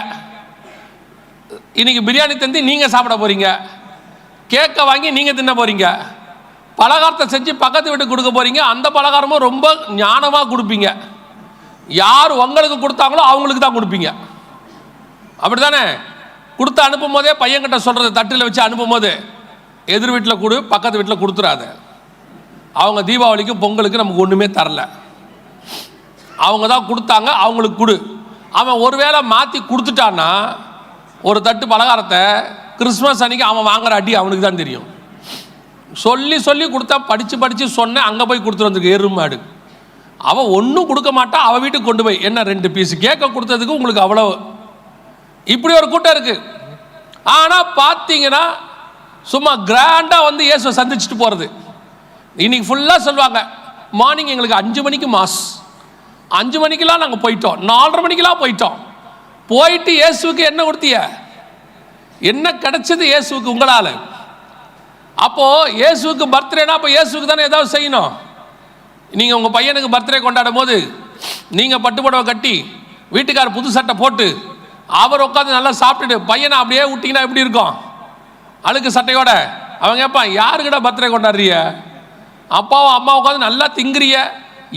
இன்னைக்கு பிரியாணி தந்தி நீங்கள் சாப்பிட போகிறீங்க, கேக்கை வாங்கி நீங்கள் தின்ன போகிறீங்க, பலகாரத்தை செஞ்சு பக்கத்து வீட்டுக்கு கொடுக்க போகிறீங்க. அந்த பலகாரமும் ரொம்ப ஞானமாக கொடுப்பீங்க. யார் உங்களுக்கு கொடுத்தாங்களோ அவங்களுக்கு தான் கொடுப்பீங்க. அப்படி தானே? கொடுத்து அனுப்பும் போதே பையன்கிட்ட சொல்கிறது, தட்டில் வச்சு அனுப்பும் போது, எதிர் வீட்டில் கொடு, பக்கத்து வீட்டில் கொடுத்துடாத. அவங்க தீபாவளிக்கு பொங்கலுக்கு நமக்கு ஒன்றுமே தரல, அவங்க தான் கொடுத்தாங்க, அவங்களுக்கு கொடு. அவன் ஒருவேளை மாற்றி கொடுத்துட்டான்னா ஒரு தட்டு பலகாரத்தை, கிறிஸ்மஸ் அன்னைக்கு அவன் வாங்குற அடி அவனுக்கு தான் தெரியும். சொல்லி சொல்லி கொடுத்தா, படித்து சொன்னேன், அங்கே போய் கொடுத்துட்டு வந்துருக்கு எருமாடு. அவன் ஒன்றும் கொடுக்க மாட்டான். அவன் வீட்டுக்கு கொண்டு போய் என்ன 2 பீஸ் கேட்க கொடுத்ததுக்கு உங்களுக்கு அவ்வளோ. இப்படி ஒரு கூட்டம் இருக்கு. ஆனால் பார்த்தீங்கன்னா சும்மா கிராண்டாக வந்து இயேசுவை சந்திச்சுட்டு போகிறது. இன்னைக்கு ஃபுல்லாக சொல்லுவாங்க, மார்னிங் எங்களுக்கு 5 மணிக்கு மாஸ், 5 மணிக்கெலாம் நாங்கள் போயிட்டோம், 4:30 மணிக்கெலாம் போயிட்டோம். போயிட்டு இயேசுவுக்கு என்ன கொடுத்திய? என்ன கிடைச்சது இயேசுவுக்கு உங்களால்? அப்போது இயேசுவுக்கு பர்த்டேனா அப்போ இயேசுவுக்கு தானே ஏதாவது செய்யணும். நீங்கள் உங்கள் பையனுக்கு பர்த்டே கொண்டாடும் போது நீங்கள் பட்டுப்புடவை கட்டி, வீட்டுக்கார புது சட்டை போட்டு, அவர் உட்காந்து நல்லா சாப்பிட்டுட்டு பையனை அப்படியே விட்டிங்கன்னா எப்படி இருக்கும்? அழுக்கு சட்டையோட. அவன் கேட்பான், யாருக்கிட்ட பர்த்டே கொண்டாடுறிய? அப்பாவும் அம்மா உட்காந்து நல்லா திங்குறிய,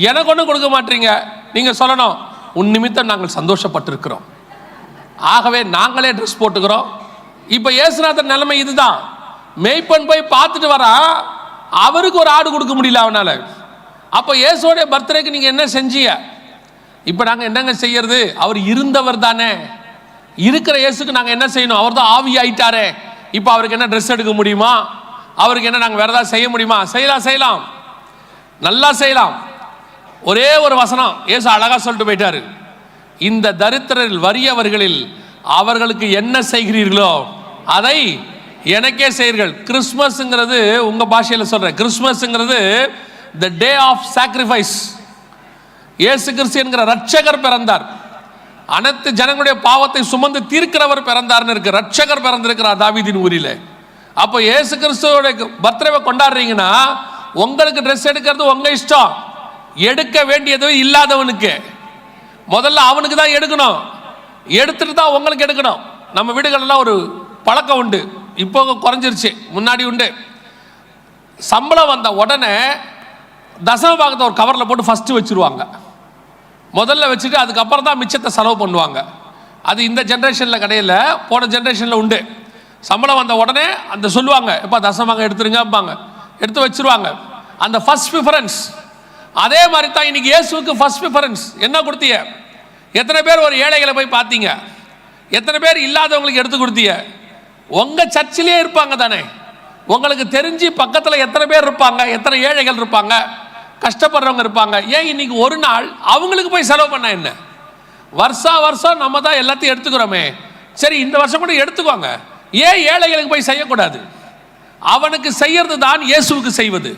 எனக்கு ஒன்றும் கொடுக்க மாட்டீங்க. நீங்கள் சொல்லணும், உன் நிமித்தம் நாங்கள் சந்தோஷப்பட்டிருக்கிறோம், ஆகவே நாங்களே ட்ரெஸ் போட்டுக்கிறோம். இப்போ இயேசுநாதர் நிலைமை இதுதான். மேய்ப்பன் போய் பார்த்துட்டு வரா, அவருக்கு ஒரு ஆடு கொடுக்க முடியல அவனால். அப்போ இயேசுவோடைய பர்த்டேக்கு நீங்கள் என்ன செஞ்சீங்க? இப்போ நாங்கள் என்னங்க செய்யறது? அவர் இருந்தவர் தானே. இருக்கிற இயேசுக்கு நாங்கள் என்ன செய்யணும்? அவர் தான் ஆவி ஆயிட்டாரே. இப்போ அவருக்கு என்ன ட்ரெஸ் எடுக்க முடியுமா? அவருக்கு என்ன நாங்கள் வேற ஏதாவது செய்ய முடியுமா? செய்யலாம், நல்லா செய்யலாம். ஒரே ஒரு வசனம் இயேசு அழகா சொல்லிட்டு போயிட்டாரு, இந்த தரித்திரரில் வறியவர்களில் அவர்களுக்கு என்ன செய்கிறீர்களோ அதை எனக்கே செய்கிறீர்கள். கிறிஸ்மஸ்ங்கிறது, உங்க பாஷையில் சொல்றேன், கிறிஸ்மஸ்ங்கிறது the day of sacrifice. இயேசு கிறிஸ்து என்கிற ரட்சகர் பிறந்தார். அனைத்து ஜனங்களுடைய பாவத்தை சுமந்து தீர்க்கிறவர் பிறந்தார்னு இருக்கு. ரட்சகர் பிறந்திருக்கிறார் தாவீதின் ஊரில். அப்போ இயேசு கிறிஸ்துவோட பர்த்டேவை கொண்டாடுறீங்கன்னா உங்களுக்கு ட்ரெஸ் எடுக்கிறது உங்க இஷ்டம். எடுக்க வேண்டியது இல்லாதவனுக்கு முதல்ல அவனுக்கு தான் எடுக்கணும். எடுத்துட்டு தான் உங்களுக்கு எடுக்கணும். நம்ம வீடுகளெல்லாம் ஒரு பழக்கம் உண்டு, இப்போ குறைஞ்சிருச்சு, முன்னாடி உண்டு. சம்பளம் வந்த உடனே தசம பாகத்தை ஒரு கவரில் போட்டு ஃபஸ்ட்டு வச்சுருவாங்க. முதல்ல வச்சுட்டு அதுக்கப்புறம் தான் மிச்சத்தை செலவு பண்ணுவாங்க. அது இந்த ஜென்ரேஷனில் கிடையாது, போன ஜென்ரேஷனில் உண்டு. சம்பளம் வந்த உடனே அந்த சொல்லுவாங்க, எப்போ தசமபாகம் எடுத்துருங்கப்பாங்க, எடுத்து வச்சுருவாங்க. அந்த ஃபர்ஸ்ட் ப்ரிஃபரன்ஸ். அதே மாதிரி தான் இன்னைக்கு இயேசுவுக்கு ஃபர்ஸ்ட் ப்ரிஃபரன்ஸ். என்ன கொடுத்தீங்க? எத்தனை பேர் ஒரு ஏழைகளை போய் பார்த்தீங்க? எத்தனை பேர் இல்லாதவங்களுக்கு எடுத்து கொடுத்தீங்க? உங்கள் சர்ச்சிலே இருப்பாங்க தானே, உங்களுக்கு தெரிஞ்சு பக்கத்தில் எத்தனை பேர் இருப்பாங்க, எத்தனை ஏழைகள் இருப்பாங்க, கஷ்டப்படுறவங்க இருப்பாங்க. ஏன் இன்னைக்கு ஒரு நாள் அவங்களுக்கு போய் செலவு பண்ண என்ன? வருஷம் நம்ம தான் எல்லாத்தையும் எடுத்துக்கிறோமே, சரி இந்த வருஷம் கூட எடுத்துக்கோங்க. ஏன் ஏழைகளுக்கு போய் செய்யக்கூடாது? அவனுக்கு செய்யறது தான் இயேசுவுக்கு செய்வது.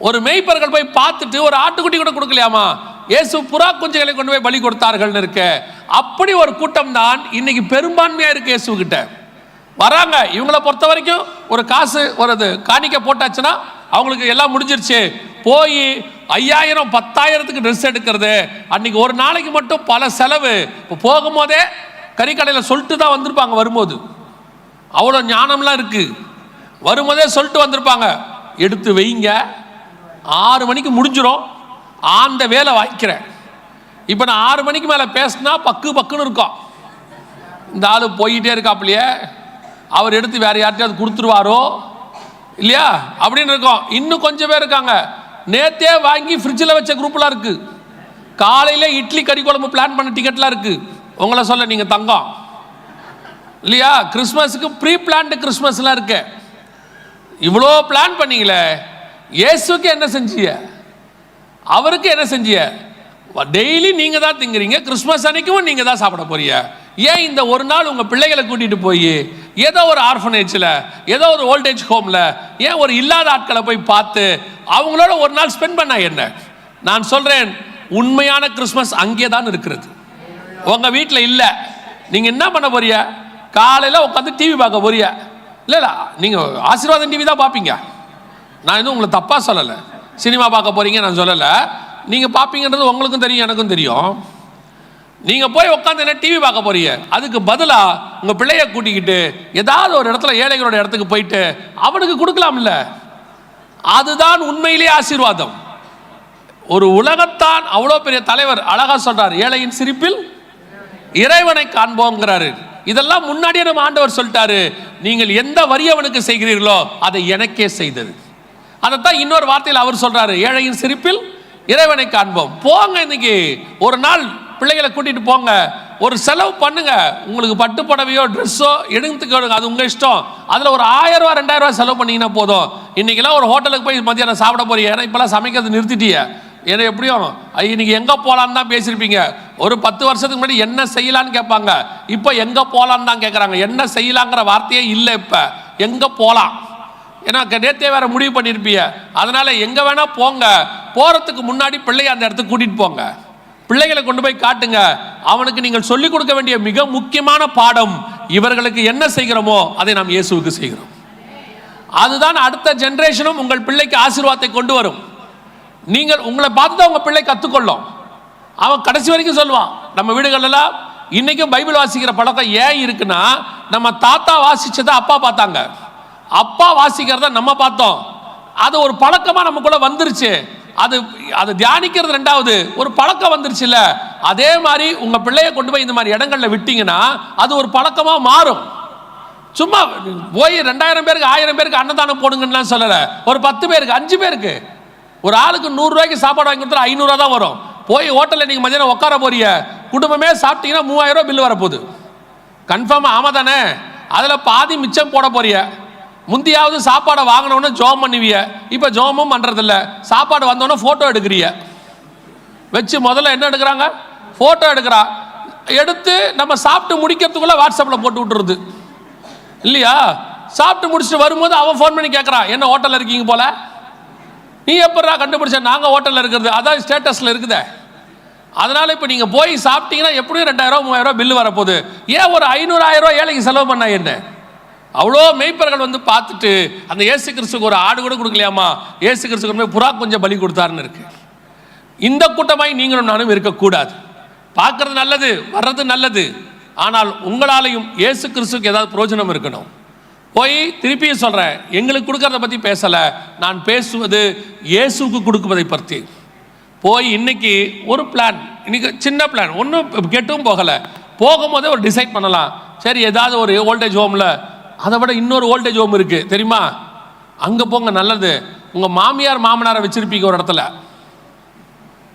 ஒரு மேய்ப்பர்கள் போய் பார்த்துட்டு ஒரு ஆட்டுக்குட்டி கூட கொடுக்கலையாமா? இயேசு புறா குஞ்சுகளை கொண்டு போய் பலி கொடுத்தார்கள் இருக்க. அப்படி ஒரு கூட்டம் தான் இன்னைக்கு பெரும்பான்மையா இருக்கு இயேசு கிட்ட வராங்க. இவங்களை பொறுத்த வரைக்கும் ஒரு காசு ஒரு காணிக்க போட்டாச்சுன்னா அவங்களுக்கு எல்லாம் முடிஞ்சிருச்சு. போய் 5000 10,000க்கு ட்ரெஸ் எடுக்கிறது, அன்னைக்கு ஒரு நாளைக்கு மட்டும் பல செலவு. இப்போ போகும்போதே கறிக்கடையில் சொல்லிட்டு தான் வந்திருப்பாங்க. வரும்போது அவ்வளோ ஞானம்லாம் இருக்கு. வரும்போதே சொல்லிட்டு வந்திருப்பாங்க, எடுத்து வைங்க, 6 மணிக்கு முடிஞ்சிடும், அந்த வேலை வாங்கிக்கிறேன். இப்போ நான் 6 மணிக்கு மேலே பேசினா பக்குன்னு இருக்கும். இந்த ஆள் போயிட்டே இருக்காப்லையே, அவர் எடுத்து வேற யார்கிட்டயாவது கொடுத்துருவாரோ இல்லையா அப்படின்னு இருக்கும். இன்னும் கொஞ்சம் பேர் இருக்காங்க, நேத்தே வாங்கி ஃப்ரிட்ஜில் வச்ச குரூப்லாம் இருக்கு. காலையில் இட்லி கறி குழம்பு பிளான் பண்ண டிக்கெட்லாம் இருக்கு. உங்களை சொல்ல நீங்கள் தங்கம் இல்லையா? கிறிஸ்மஸுக்கு ப்ரீ பிளான்டு கிறிஸ்மஸ்லாம் இருக்கு. இவ்வளோ பிளான் பண்ணீங்களே, இயேசுக்கு என்ன செஞ்சீங்க? அவருக்கு என்ன செஞ்சீங்க? டெய்லி நீங்கள் தான் திங்குறீங்க, கிறிஸ்மஸ் அன்னைக்கும் நீங்கள் தான் சாப்பிட போறீங்க. ஏன் இந்த ஒரு நாள் உங்கள் பிள்ளைகளை கூட்டிகிட்டு போய் ஏதோ ஒரு ஆர்ஃபனேஜில், ஏதோ ஒரு ஓல்டேஜ் ஹோமில், ஏன் ஒரு இல்லாத ஆட்களை போய் பார்த்து அவங்களோட ஒரு நாள் ஸ்பெண்ட் பண்ண என்ன? நான் சொல்கிறேன், உண்மையான கிறிஸ்மஸ் அங்கே தான் இருக்கிறது, உங்கள் வீட்டில் இல்லை. நீங்கள் என்ன பண்ண போறீங்க? காலையில் உட்காந்து டிவி பார்க்க போறீங்க. இல்லை நீங்கள் ஆசீர்வாதம் டிவி தான் பார்ப்பீங்க. நான் இன்னும் உங்களை தப்பாக சொல்லலை. சினிமா பார்க்க போகிறீங்க நான் சொல்லலை. நீங்கள் பார்ப்பீங்கன்றது உங்களுக்கும் தெரியும், எனக்கும் தெரியும். நீங்கள் போய் உட்காந்து என்ன டிவி பார்க்க போறீங்க? அதுக்கு பதிலாக உங்கள் பிள்ளைய கூட்டிக்கிட்டு ஏதாவது ஒரு இடத்துல ஏழைகளோட இடத்துக்கு போயிட்டு அவனுக்கு கொடுக்கலாம்ல. அதுதான் உண்மையிலேயே ஆசீர்வாதம். ஒரு உலகத்தான் அவ்வளோ பெரிய தலைவர் அழகா சொல்றார், ஏழையின் சிரிப்பில் இறைவனை காண்போங்கிறாரு. இதெல்லாம் முன்னாடியே நம்ம ஆண்டவர் சொல்லிட்டாரு, நீங்கள் எந்த வரியவனுக்கு செய்கிறீர்களோ அதை எனக்கே செய்தது. அதைத்தான் இன்னொரு வார்த்தையில் அவர் சொல்றாரு, ஏழையின் சிரிப்பில் இறைவனை காண்போம். போங்க, இன்னைக்கு ஒரு நாள் பிள்ளைகளை கூட்டிட்டு போங்க, ஒரு செலவு பண்ணுங்க. உங்களுக்கு பட்டு புடவையோ ட்ரெஸ்ஸோ எடுத்துக்கோங்க, அது உங்க இஷ்டம். அதில் ஒரு 1000 ரூபா 2000 ரூபா செலவு பண்ணீங்கன்னா போதும். இன்னைக்கெல்லாம் ஒரு ஹோட்டலுக்கு போய் மத்தியானம் சாப்பிட போறீங்க, ஏன்னா இப்பெல்லாம் சமைக்கிறது நிறுத்திட்டீங்க. ஏன்னா எப்படியும் இன்னைக்கு எங்க போலான்னு தான் பேசியிருப்பீங்க. ஒரு 10 வருஷத்துக்கு முன்னாடி என்ன செய்யலான்னு கேட்பாங்க, இப்போ எங்க போலான்னு தான் கேட்குறாங்க. என்ன செய்யலாங்கிற வார்த்தையே இல்லை, இப்போ எங்க போலாம். ஏன்னா நேத்தே வேற முடிவு பண்ணியிருப்பீங்க. அதனால எங்க வேணா போங்க, போறதுக்கு முன்னாடி பிள்ளைய அந்த இடத்துக்கு கூட்டிட்டு போங்க, பிள்ளைகளை கொண்டு போய் காட்டுங்க. அவனுக்கு நீங்கள் சொல்லிக் கொடுக்க வேண்டிய மிக முக்கியமான பாடம், இவர்களுக்கு என்ன செய்கிறோமோ அதை நாம் இயேசுவுக்கு செய்கிறோம். அதுதான் அடுத்த ஜெனரேஷனும் உங்கள் பிள்ளைக்கு ஆசீர்வாதத்தை கொண்டு வரும். நீங்கள் உங்களை பார்த்து தான் உங்க பிள்ளை கற்றுக்கொள்ளும். அவன் கடைசி வரைக்கும் சொல்லுவான். நம்ம வீடுகளெல்லாம் இன்னைக்கும் பைபிள் வாசிக்கிற பழக்கம் ஏன் இருக்குன்னா, நம்ம தாத்தா வாசிச்சதை அப்பா பார்த்தாங்க, அப்பா வாசிக்கிறத நம்ம பார்த்தோம். அது ஒரு பழக்கமா நமக்குள்ள வந்துருச்சு. அது தியானிக்கிறது ரெண்டாவது, ஒரு பழக்கம் வந்துருச்சுல்ல. அதே மாதிரி உங்க பிள்ளைய கொண்டு போய் இந்த மாதிரி இடங்கள்ல விட்டீங்கன்னா அது ஒரு பழக்கமா மாறும். சும்மா போய் 2000 பேருக்கு 1000 பேருக்கு அன்னதானம் போடுங்கன்னு சொல்லல, ஒரு 10 பேருக்கு 5 பேருக்கு ஒரு ஆளுக்கு 100 ரூபாய்க்கு சாப்பாடு வாங்கி கொடுத்தா 500 ரூபா தான் வரும். போய் ஹோட்டலில் நீங்கள் மதியானம் உட்கார போறீங்க, குடும்பமே சாப்பிட்டீங்கன்னா 3000 ரூபா பில் வரப்போகுது கன்ஃபார்மா. ஆமா தானே? அதில் பாதி மிச்சம் போட போறீங்க. முந்தியாவது சாப்பாடை வாங்கினோன்னு ஜோம் பண்ணுவீங்க, இப்போ ஜோமும் பண்ணுறதில்ல. சாப்பாடு வந்தோன்னே ஃபோட்டோ எடுக்கிறீங்க வச்சு. முதல்ல என்ன எடுக்கிறாங்க? ஃபோட்டோ எடுக்கிறா. எடுத்து நம்ம சாப்பிட்டு முடிக்கிறதுக்குள்ளே வாட்ஸ்அப்பில் போட்டு விட்டுருது இல்லையா? சாப்பிட்டு முடிச்சுட்டு வரும்போது அவன் ஃபோன் பண்ணி கேட்குறான், என்ன ஹோட்டலில் இருக்கீங்க போல, நீ எப்படா கண்டுபிடிச்ச? நாங்கள் ஹோட்டலில் இருக்கிறது, அதான் ஸ்டேட்டஸில் இருக்குதே. அதனால் இப்போ நீங்கள் போய் சாப்பிட்டீங்கன்னா எப்படியும் 2000 ரூபா 3000 ரூபா பில்லு வரப்போகுது. ஏன் ஒரு 500 1000 ரூபா ஏழைக்கு செலவு பண்ணா என்ன? அவ்வளோ மெய்ப்பர்கள் வந்து பார்த்துட்டு அந்த இயேசு கிறிஸ்துக்கு ஒரு ஆடு கூட கொடுக்கலையாமா, இயேசு கிறிஸ்துக்கு புறா கொஞ்சம் பலி கொடுத்தாருன்னு இருக்கு. இந்த கூட்டமாய் நீங்களும் நானும் இருக்கக்கூடாது. பார்க்கறது நல்லது, வர்றது நல்லது, ஆனால் உங்களாலையும் இயேசு கிறிஸ்துக்கு ஏதாவது பிரயோஜனம் இருக்கணும். போய் திருப்பியும் சொல்கிறேன், எங்களுக்கு கொடுக்கறத பற்றி பேசலை, நான் பேசுவது இயேசுக்கு கொடுக்குவதை பற்றி. போய் இன்னைக்கு ஒரு பிளான், இன்னைக்கு சின்ன பிளான், ஒன்றும் கெட்டும் போகலை, போகும்போதே ஒரு டிசைட் பண்ணலாம். சரி, ஏதாவது ஒரு ஓல்டேஜ் ஹோமில், அதை விட இன்னொரு ஓல்டேஜ் ஹோம் இருக்குது தெரியுமா, அங்கே போங்க, நல்லது. உங்கள் மாமியார் மாமனாரை வச்சுருப்பீங்க ஒரு இடத்துல,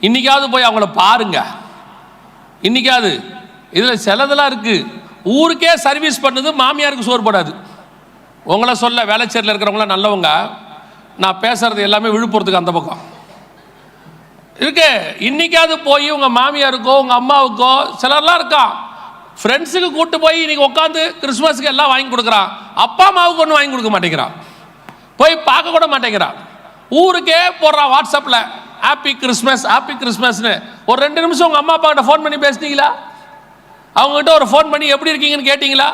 இன்றைக்காவது போய் அவங்கள பாருங்க. இன்றைக்காவது இதில் சிலதெல்லாம் இருக்குது, ஊருக்கே சர்வீஸ் பண்ணுது, மாமியாருக்கு சோறு போடாது. உங்களை சொல்ல வேலைச்சேரியில் இருக்கிறவங்களாம் நல்லவங்க, நான் பேசுறது எல்லாமே விழுப்புரத்துக்கு அந்த பக்கம் இருக்கு. இன்னைக்காவது போய் உங்கள் மாமியாருக்கோ உங்கள் அம்மாவுக்கோ சிலர்லாம் இருக்கா ஃப்ரெண்ட்ஸுக்கு கூப்பிட்டு போய் இன்னைக்கு உட்காந்து கிறிஸ்மஸுக்கு எல்லாம் வாங்கி கொடுக்குறான், அப்பா அம்மாவுக்கு ஒன்றும் வாங்கி கொடுக்க மாட்டேங்கிறான், போய் பார்க்க கூட மாட்டேங்கிறான், ஊருக்கே போடுறான் வாட்ஸ்அப்பில் ஹாப்பி கிறிஸ்மஸ் ஹாப்பி கிறிஸ்மஸ்னு. ஒரு 2 நிமிஷம் உங்கள் அம்மா அப்பா கிட்ட ஃபோன் பண்ணி பேசுனீங்களா? அவங்ககிட்ட ஒரு ஃபோன் பண்ணி எப்படி இருக்கீங்கன்னு கேட்டிங்களா?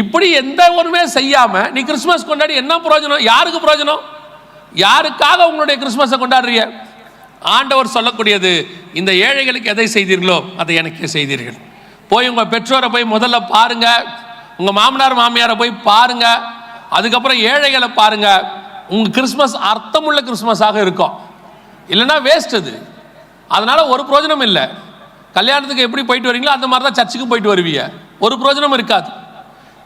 இப்படி எந்த ஒன்றுமே செய்யாமல் நீ கிறிஸ்மஸ் கொண்டாடி என்ன பிரயோஜனம்? யாருக்கு பிரயோஜனம்? யாருக்காக உங்களுடைய கிறிஸ்மஸை கொண்டாடுறீங்க? ஆண்டவர் சொல்லக்கூடியது, இந்த ஏழைகளுக்கு எதை செய்தீர்களோ அதை எனக்கு செய்தீர்கள். போய் உங்கள் பெற்றோரை போய் முதல்ல பாருங்க, உங்கள் மாமனார் மாமியாரை போய் பாருங்க, அதுக்கப்புறம் ஏழைகளை பாருங்க. உங்கள் கிறிஸ்மஸ் அர்த்தமுள்ள கிறிஸ்மஸாக இருக்கும். இல்லைன்னா வேஸ்ட் அது. அதனால ஒரு பிரயோஜனம் இல்லை. கல்யாணத்துக்கு எப்படி போயிட்டு வரீங்களோ அந்த மாதிரி தான் சர்ச்சுக்கு போயிட்டு வருவீங்க, ஒரு பிரயோஜனம் இருக்காது.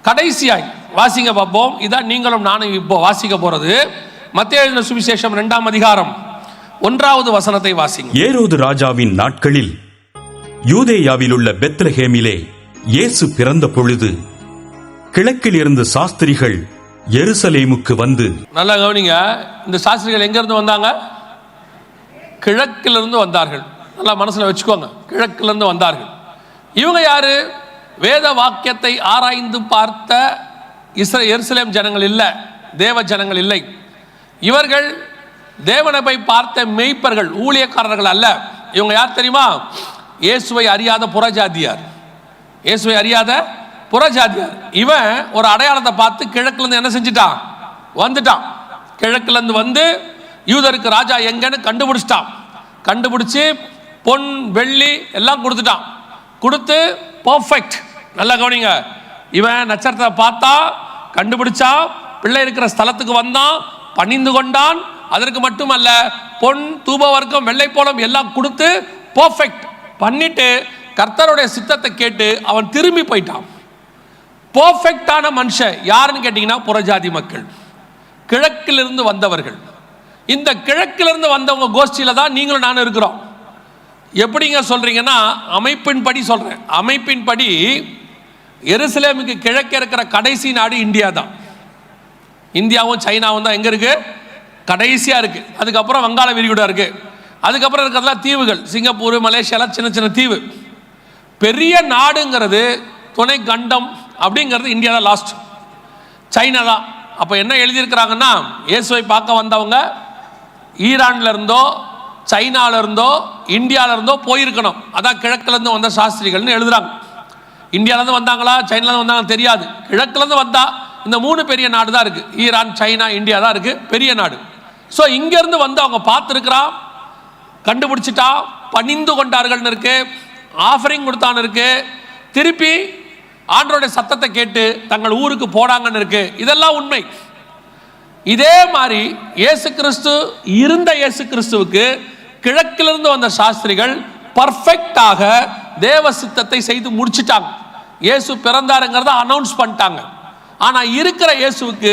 கடைசியாய் வாசிங்க பார்ப்போம். இதான் நீங்களும் நானும் இப்போ வாசிக்க போறது. மத்தேயு எழுதின சுவிசேஷம் 2ஆம் அதிகாரம் 1வது வசனத்தை வாசிங்க. ஏரோது ராஜாவின் நாட்களில் யூதேயாவில் உள்ள பெத்லஹேமிலே இயேசு பிறந்த பொழுது கிழக்கில் இருந்து சாஸ்திரிகள் எருசலேமுக்கு வந்து. நல்லா கவனிங்க, இந்த சாஸ்திரிகள் எங்க இருந்து வந்தாங்க? கிழக்கிலிருந்து வந்தார்கள். நல்லா மனசுல வச்சுக்கோங்க, கிழக்கிலிருந்து வந்தார்கள். இவங்க யாரு? வேத வாக்கியத்தை ஆராய்ந்து பார்த்த எருசலேம் ஜனங்கள் இல்லை, தேவ ஜனங்கள் இல்லை. இவர்கள் தேவனை போய் பார்த்த மெய்ப்பர்கள், ஊழியக்காரர்கள் அல்ல. இவங்க யார் தெரியுமா? இயேசுவை அறியாத புறஜாதியார். இயேசுவை அறியாத புறஜாதியார். இவன் ஒரு அடையாளத்தை பார்த்து கிழக்குல இருந்து என்ன செஞ்சிட்டான்? வந்துட்டான். கிழக்குல இருந்து வந்து யூதருக்கு ராஜா எங்கன்னு கண்டுபிடிச்சிட்டான். கண்டுபிடிச்சு பொன் வெள்ளி எல்லாம் கொடுத்துட்டான். கொடுத்து பர்ஃபெக்ட். நல்லா கவனிங்க, இவன் நட்சத்திரத்தை பார்த்தா, கண்டுபிடிச்சா, பிள்ளை இருக்கிற ஸ்தலத்துக்கு வந்தான், பணிந்து கொண்டான். அதற்கு மட்டுமல்ல, பொன் தூப வர்க்கம் வெள்ளை போலம் எல்லாம் கொடுத்து பர்ஃபெக்ட் பண்ணிட்டு கர்த்தருடைய சித்தத்தை கேட்டு அவன் திரும்பி போயிட்டான். பர்ஃபெக்டான மனுஷன் யாருன்னு கேட்டீங்கன்னா புறஜாதி மக்கள், கிழக்கிலிருந்து வந்தவர்கள். இந்த கிழக்கிலிருந்து வந்தவங்க கோஷ்டியில தான் நீங்களும் நானும் இருக்கிறோம். எப்படிங்க சொல்றீங்கன்னா, அமைப்பின் படி சொல்றேன். அமைப்பின் படி எருசலேமுக்கு கிழக்கே இருக்கிற கடைசி நாடு இந்தியா தான். இந்தியாவும் சைனாவும் தான் எங்க இருக்கு? கடைசியா இருக்கு. அதுக்கப்புறம் வங்காள விரிகுடா இருக்கு. அதுக்கப்புறம் இருக்கிறதுலாம் தீவுகள், சிங்கப்பூர், மலேசியாலாம் சின்ன சின்ன தீவு. பெரிய நாடுங்கிறது துணை கண்டம் அப்படிங்கிறது இந்தியா தான் லாஸ்ட், சைனா தான். அப்போ என்ன எழுதியிருக்கிறாங்கன்னா, இயேசுவை பார்க்க வந்தவங்க ஈரான்ல இருந்தோ சைனால இருந்தோ இந்தியால இருந்தோ போயிருக்கணும். அதான் கிழக்குல இருந்து வந்த சாஸ்திரிகள்னு எழுதுறாங்க. இந்தியால இருந்து வந்தாங்களா சைனால இருந்து வந்தாங்க தெரியாது. கிழக்குல இருந்து வந்தா இந்த 3 பெரிய நாடு தான் இருக்கு, ஈரான், சைனா, இந்தியா தான் இருக்கு பெரிய நாடு. ஸோ இங்க இருந்து வந்து அவங்க பார்த்துருக்கிறான், கண்டுபிடிச்சிட்டா, பணிந்து கொண்டார்கள்னு இருக்கு, ஆஃபரிங் கொடுத்தான்னு இருக்கு, திருப்பி ஆண்டவருடைய சத்தத்தை கேட்டு தங்கள் ஊருக்கு போனாங்கன்னு இருக்கு. இதெல்லாம் உண்மை. இதே மாதிரி இயேசு கிறிஸ்து இருந்த இயேசு கிறிஸ்துவுக்கு கிழக்கிலிருந்து வந்த சாஸ்திரிகள் பர்ஃபெக்டாக தேவ சித்தத்தை செய்து முடிச்சிட்டாங்க. இயேசு பிறந்தாருங்கிறத அனௌன்ஸ் பண்ணிட்டாங்க. ஆனா இருக்கிற இயேசுவுக்கு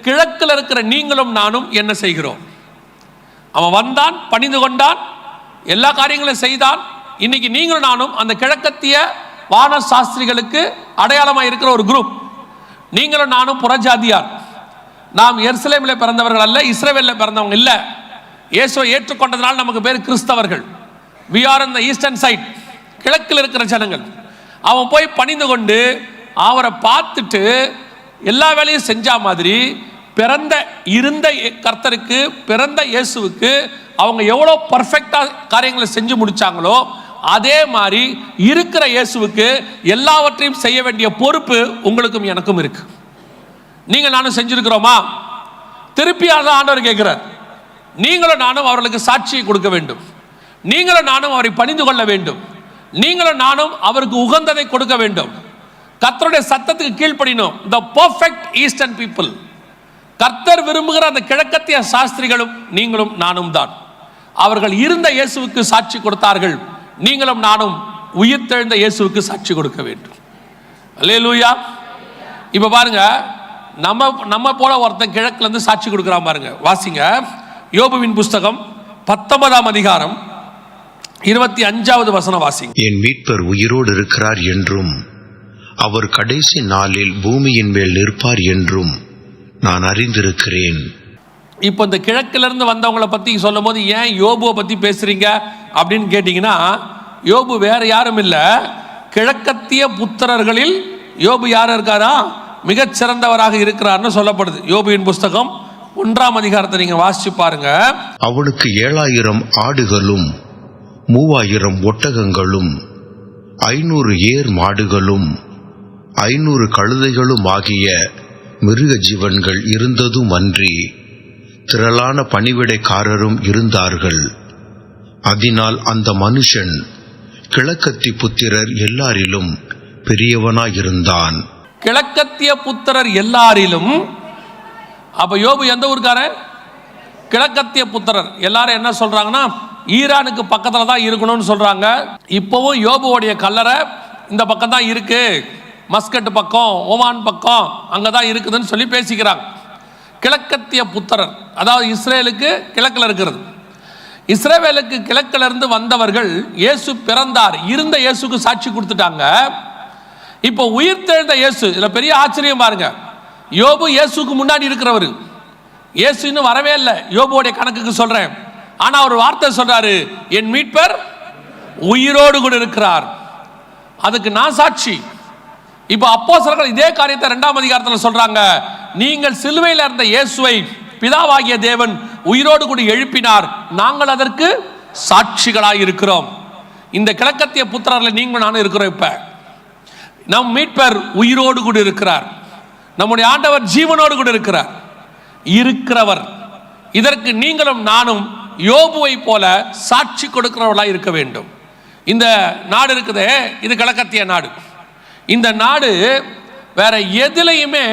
கிழக்கில் இருக்கிற நீங்களும் நானும் என்ன செய்கிறோம்? அவன் வந்தான், பணிந்து கொண்டான், எல்லா காரியங்களையும் செய்தான். இன்னைக்கு நீங்களும் நானும் அந்த கிழக்கத்திய வான சாஸ்திரிகளுக்கு அடையாளமாக இருக்கிற ஒரு குரூப். நீங்களும் நானும் புறஜாதியார். நாம் எருசலேமில் பிறந்தவர்கள் அல்ல, இஸ்ரவேலில் பிறந்தவங்க இல்லை. இயேசுவை ஏற்றுக்கொண்டதுனால நமக்கு பேர் கிறிஸ்தவர்கள். we are in the eastern side, கிழக்கில் இருக்கிற ஜனங்கள். அவன் போய் பணிந்து கொண்டு அவரை பார்த்துட்டு எல்லா வேலையும் செஞ்சா மாதிரி பிறந்த இருந்த கர்த்தருக்கு, பிறந்த இயேசுவுக்கு அவங்க எவ்வளோ பர்ஃபெக்டாக காரியங்களை செஞ்சு முடிச்சாங்களோ அதே மாதிரி இருக்கிற இயேசுவுக்கு எல்லாவற்றையும் செய்ய வேண்டிய பொறுப்பு உங்களுக்கும் எனக்கும் இருக்கு. நீங்க நானும் செஞ்சிருக்கிறோமா? திருப்பி அதான் ஆண்டவர் கேட்கிறார். நீங்களும் நானும் அவர்களுக்கு சாட்சியை கொடுக்க வேண்டும். நீங்களும் நானும் அவரை பணிந்து கொள்ள வேண்டும். நீங்களும் நானும் அவருக்கு உகந்ததை கொடுக்க வேண்டும். கர்த்தருடைய சத்தத்துக்கு கீழ்ப்படினோம். the perfect eastern people, கர்த்தர் விரும்புகிற அந்த கிழக்கத்திய சாஸ்திரிகளும் நீங்களும் நானும் தான். அவர்கள் இருந்த இயேசுவுக்கு சாட்சி கொடுத்தார்கள். நீங்களும் நானும் உயிர்த்தெழுந்த இயேசுவுக்கு சாட்சி கொடுக்க வேண்டும். அல்லேலூயா. இப்ப பாருங்க, நம்ம போல ஒருத்தன் கிழக்குல இருந்து சாட்சி கொடுக்கிறான் பாருங்க. வாசிங்க யோபுவின் புஸ்தகம் 19ஆம் அதிகாரம் 25வது வசனம் வாசிங்க. என் மீட்பர் உயிரோடு இருக்கிறார் என்றும் அவர் கடைசி நாளில் பூமியின் மேல் நிற்பார் என்றும் நான் அறிந்திருக்கிறேன். இப்போ இந்த கிழக்கிலிருந்து வந்தவங்களை பற்றி சொல்லும் போது ஏன் யோபுவை பற்றி பேசுறீங்க அப்படின்னு கேட்டிங்கன்னா, யோபு வேற யாரும் இல்லை, கிழக்கத்திய புத்திரர்களில் யோபு யார் இருக்காரா, மிகச்சிறந்தவராக இருக்கிறார்னு சொல்லப்படுது. யோபுவின் புஸ்தகம் 1ஆம் அதிகாரத்தை நீங்க வாசிச்சு பாருங்க. அவனுக்கு 7000 ஆடுகளும் 3000 ஒட்டகங்களும் 500 ஏர் மாடுகளும் 500 கழுதைகளும் ஆகிய மிருக ஜீவன்கள் இருந்ததும் அன்றி திரளான பணிவிடைக்காரரும் இருந்தார்கள். அதனால் அந்த மனுஷன் கிழக்கத்தி புத்திரர் எல்லாரிலும் பெரியவனாயிருந்தான். கிழக்கத்திய புத்திரர் எல்லாரிலும். அப்ப யோபு எந்த ஊருக்காரன்? கிழக்கத்திய புத்திரர். எல்லாரும் என்ன சொல்றாங்கன்னா, ஈரானுக்கு பக்கத்துல தான் இருக்கணும்னு சொல்றாங்க. இப்பவும் யோபுவோடைய கல்லறை இந்த பக்கம் தான் இருக்கு, மஸ்கட் பக்கம், ஓமான் பக்கம் அங்கதான் இருக்குதுன்னு சொல்லி பேசிக்கிறாங்க. கிழக்கத்திய புத்திரர் அதாவது இஸ்ரேலுக்கு கிழக்கில் இருக்கிறது. இஸ்ரவேலுக்கு கிழக்கில் இருந்து வந்தவர்கள் இயேசு பிறந்தார் இருந்த இயேசுக்கு சாட்சி கொடுத்துட்டாங்க. இப்போ உயிர்த்தெழுந்த இயேசு, இதுல பெரிய ஆச்சரியம் பாருங்க. யோபு இயேசுக்கு முன்னாடி இருக்கிறவர், இயேசு இன்னும் வரவே இல்லை யோபுவோடைய கணக்குக்கு சொல்றேன். ஆனா ஒரு வார்த்தை சொல்றாரு, என் மீட்பர் உயிரோடு கூட இருக்கிறார். அதுக்கு நான் சாட்சி. இப்போ அப்போஸ்தலர்கள் இதே காரியத்தை 2ஆம் அதிகாரத்தில் சொல்றாங்க. நீங்கள் சிலுவையில் இருந்த இயேசுவை பிதாவாகிய தேவன் உயிரோடு கூட எழுப்பினார், நாங்கள் அதற்கு சாட்சிகளாய் இருக்கிறோம். இந்த கிழக்கத்திய புத்திரர்ல நீங்களும் நானும் இருக்கிறோம். இப்ப நம் மீட்பர் உயிரோடு கூட இருக்கிறார், நம்முடைய ஆண்டவர் ஜீவனோடு கூட இருக்கிறவர். இதற்கு நீங்களும் நானும் யோபுவை போல சாட்சி கொடுக்கிறவர்களாக இருக்க வேண்டும். இந்த நாடு இருக்குதே, இது கிழக்கத்திய நாடு. இந்த நாடு வேற எதுலையுமே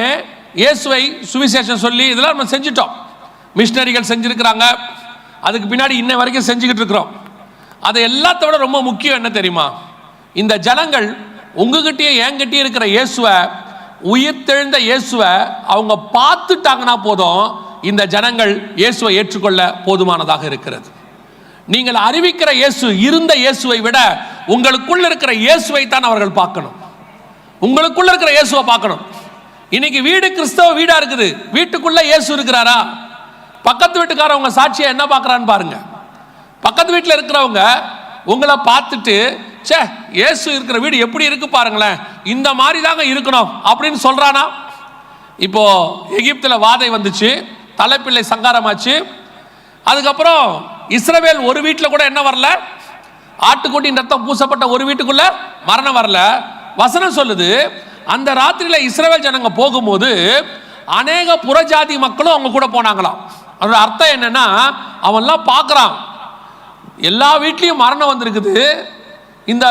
இயேசுவை சுவிசேஷம் சொல்லி இதெல்லாம் நம்ம செஞ்சிட்டோம். மிஷினரிகள் செஞ்சிருக்கிறாங்க, அதுக்கு பின்னாடி இன்ன வரைக்கும் செஞ்சுக்கிட்டு இருக்கிறோம். அது எல்லாத்தோட ரொம்ப முக்கியம் என்ன தெரியுமா, இந்த ஜனங்கள் உங்ககிட்டயே என்கிட்டயே இருக்கிற இயேசுவை, உயிர்த்தெழுந்த இயேசுவை அவங்க பார்த்துட்டாங்கன்னா போதும், இந்த ஜனங்கள் இயேசுவை ஏற்றுக்கொள்ள போதுமானதாக இருக்கிறது. நீங்கள் அறிவிக்கிற இயேசு இருந்த இயேசுவை விட உங்களுக்குள்ள இருக்கிற இயேசுவை தான் அவர்கள் பார்க்கணும். உங்களுக்குள்ள இருக்கிற இயேசுவை பார்க்கணும். இன்னைக்கு வீடு கிறிஸ்தவ வீடா இருக்குது, வீட்டுக்குள்ள இயேசு இருக்கிறாரா? பக்கத்து வீட்டுக்காரவங்க சாட்சியா என்ன பார்க்கறான்னு பாருங்க. பக்கத்து வீட்டில் இருக்கிறவங்க உங்களை பார்த்துட்டு, சே இயேசு இருக்கிற வீடு எப்படி இருக்கு பாருங்களேன், இந்த மாதிரி தாங்க இருக்கணும் அப்படின்னு சொல்றானா? இப்போ எகிப்தில் வாதை வந்துச்சு, தலைப்பிள்ளை சங்காரமாச்சு. அதுக்கப்புறம் இஸ்ரவேல் ஒரு வீட்டில் கூட என்ன வரல, ஆட்டுக்குட்டியின் ரத்தம் பூசப்பட்ட ஒரு வீட்டுக்குள்ள மரணம் வரல. வசனம் சொல்லுது, அந்த ராத்திரியில இஸ்ரவேல் ஜனங்க போகும்போது அநேக புறஜாதி மக்களும் அவங்க கூட போனாங்களாம். அதோட அர்த்தம் என்னன்னா, அவன்லாம் பார்க்கறான் எல்லா வீட்லயும் மரணம் வந்திருக்குது, இந்த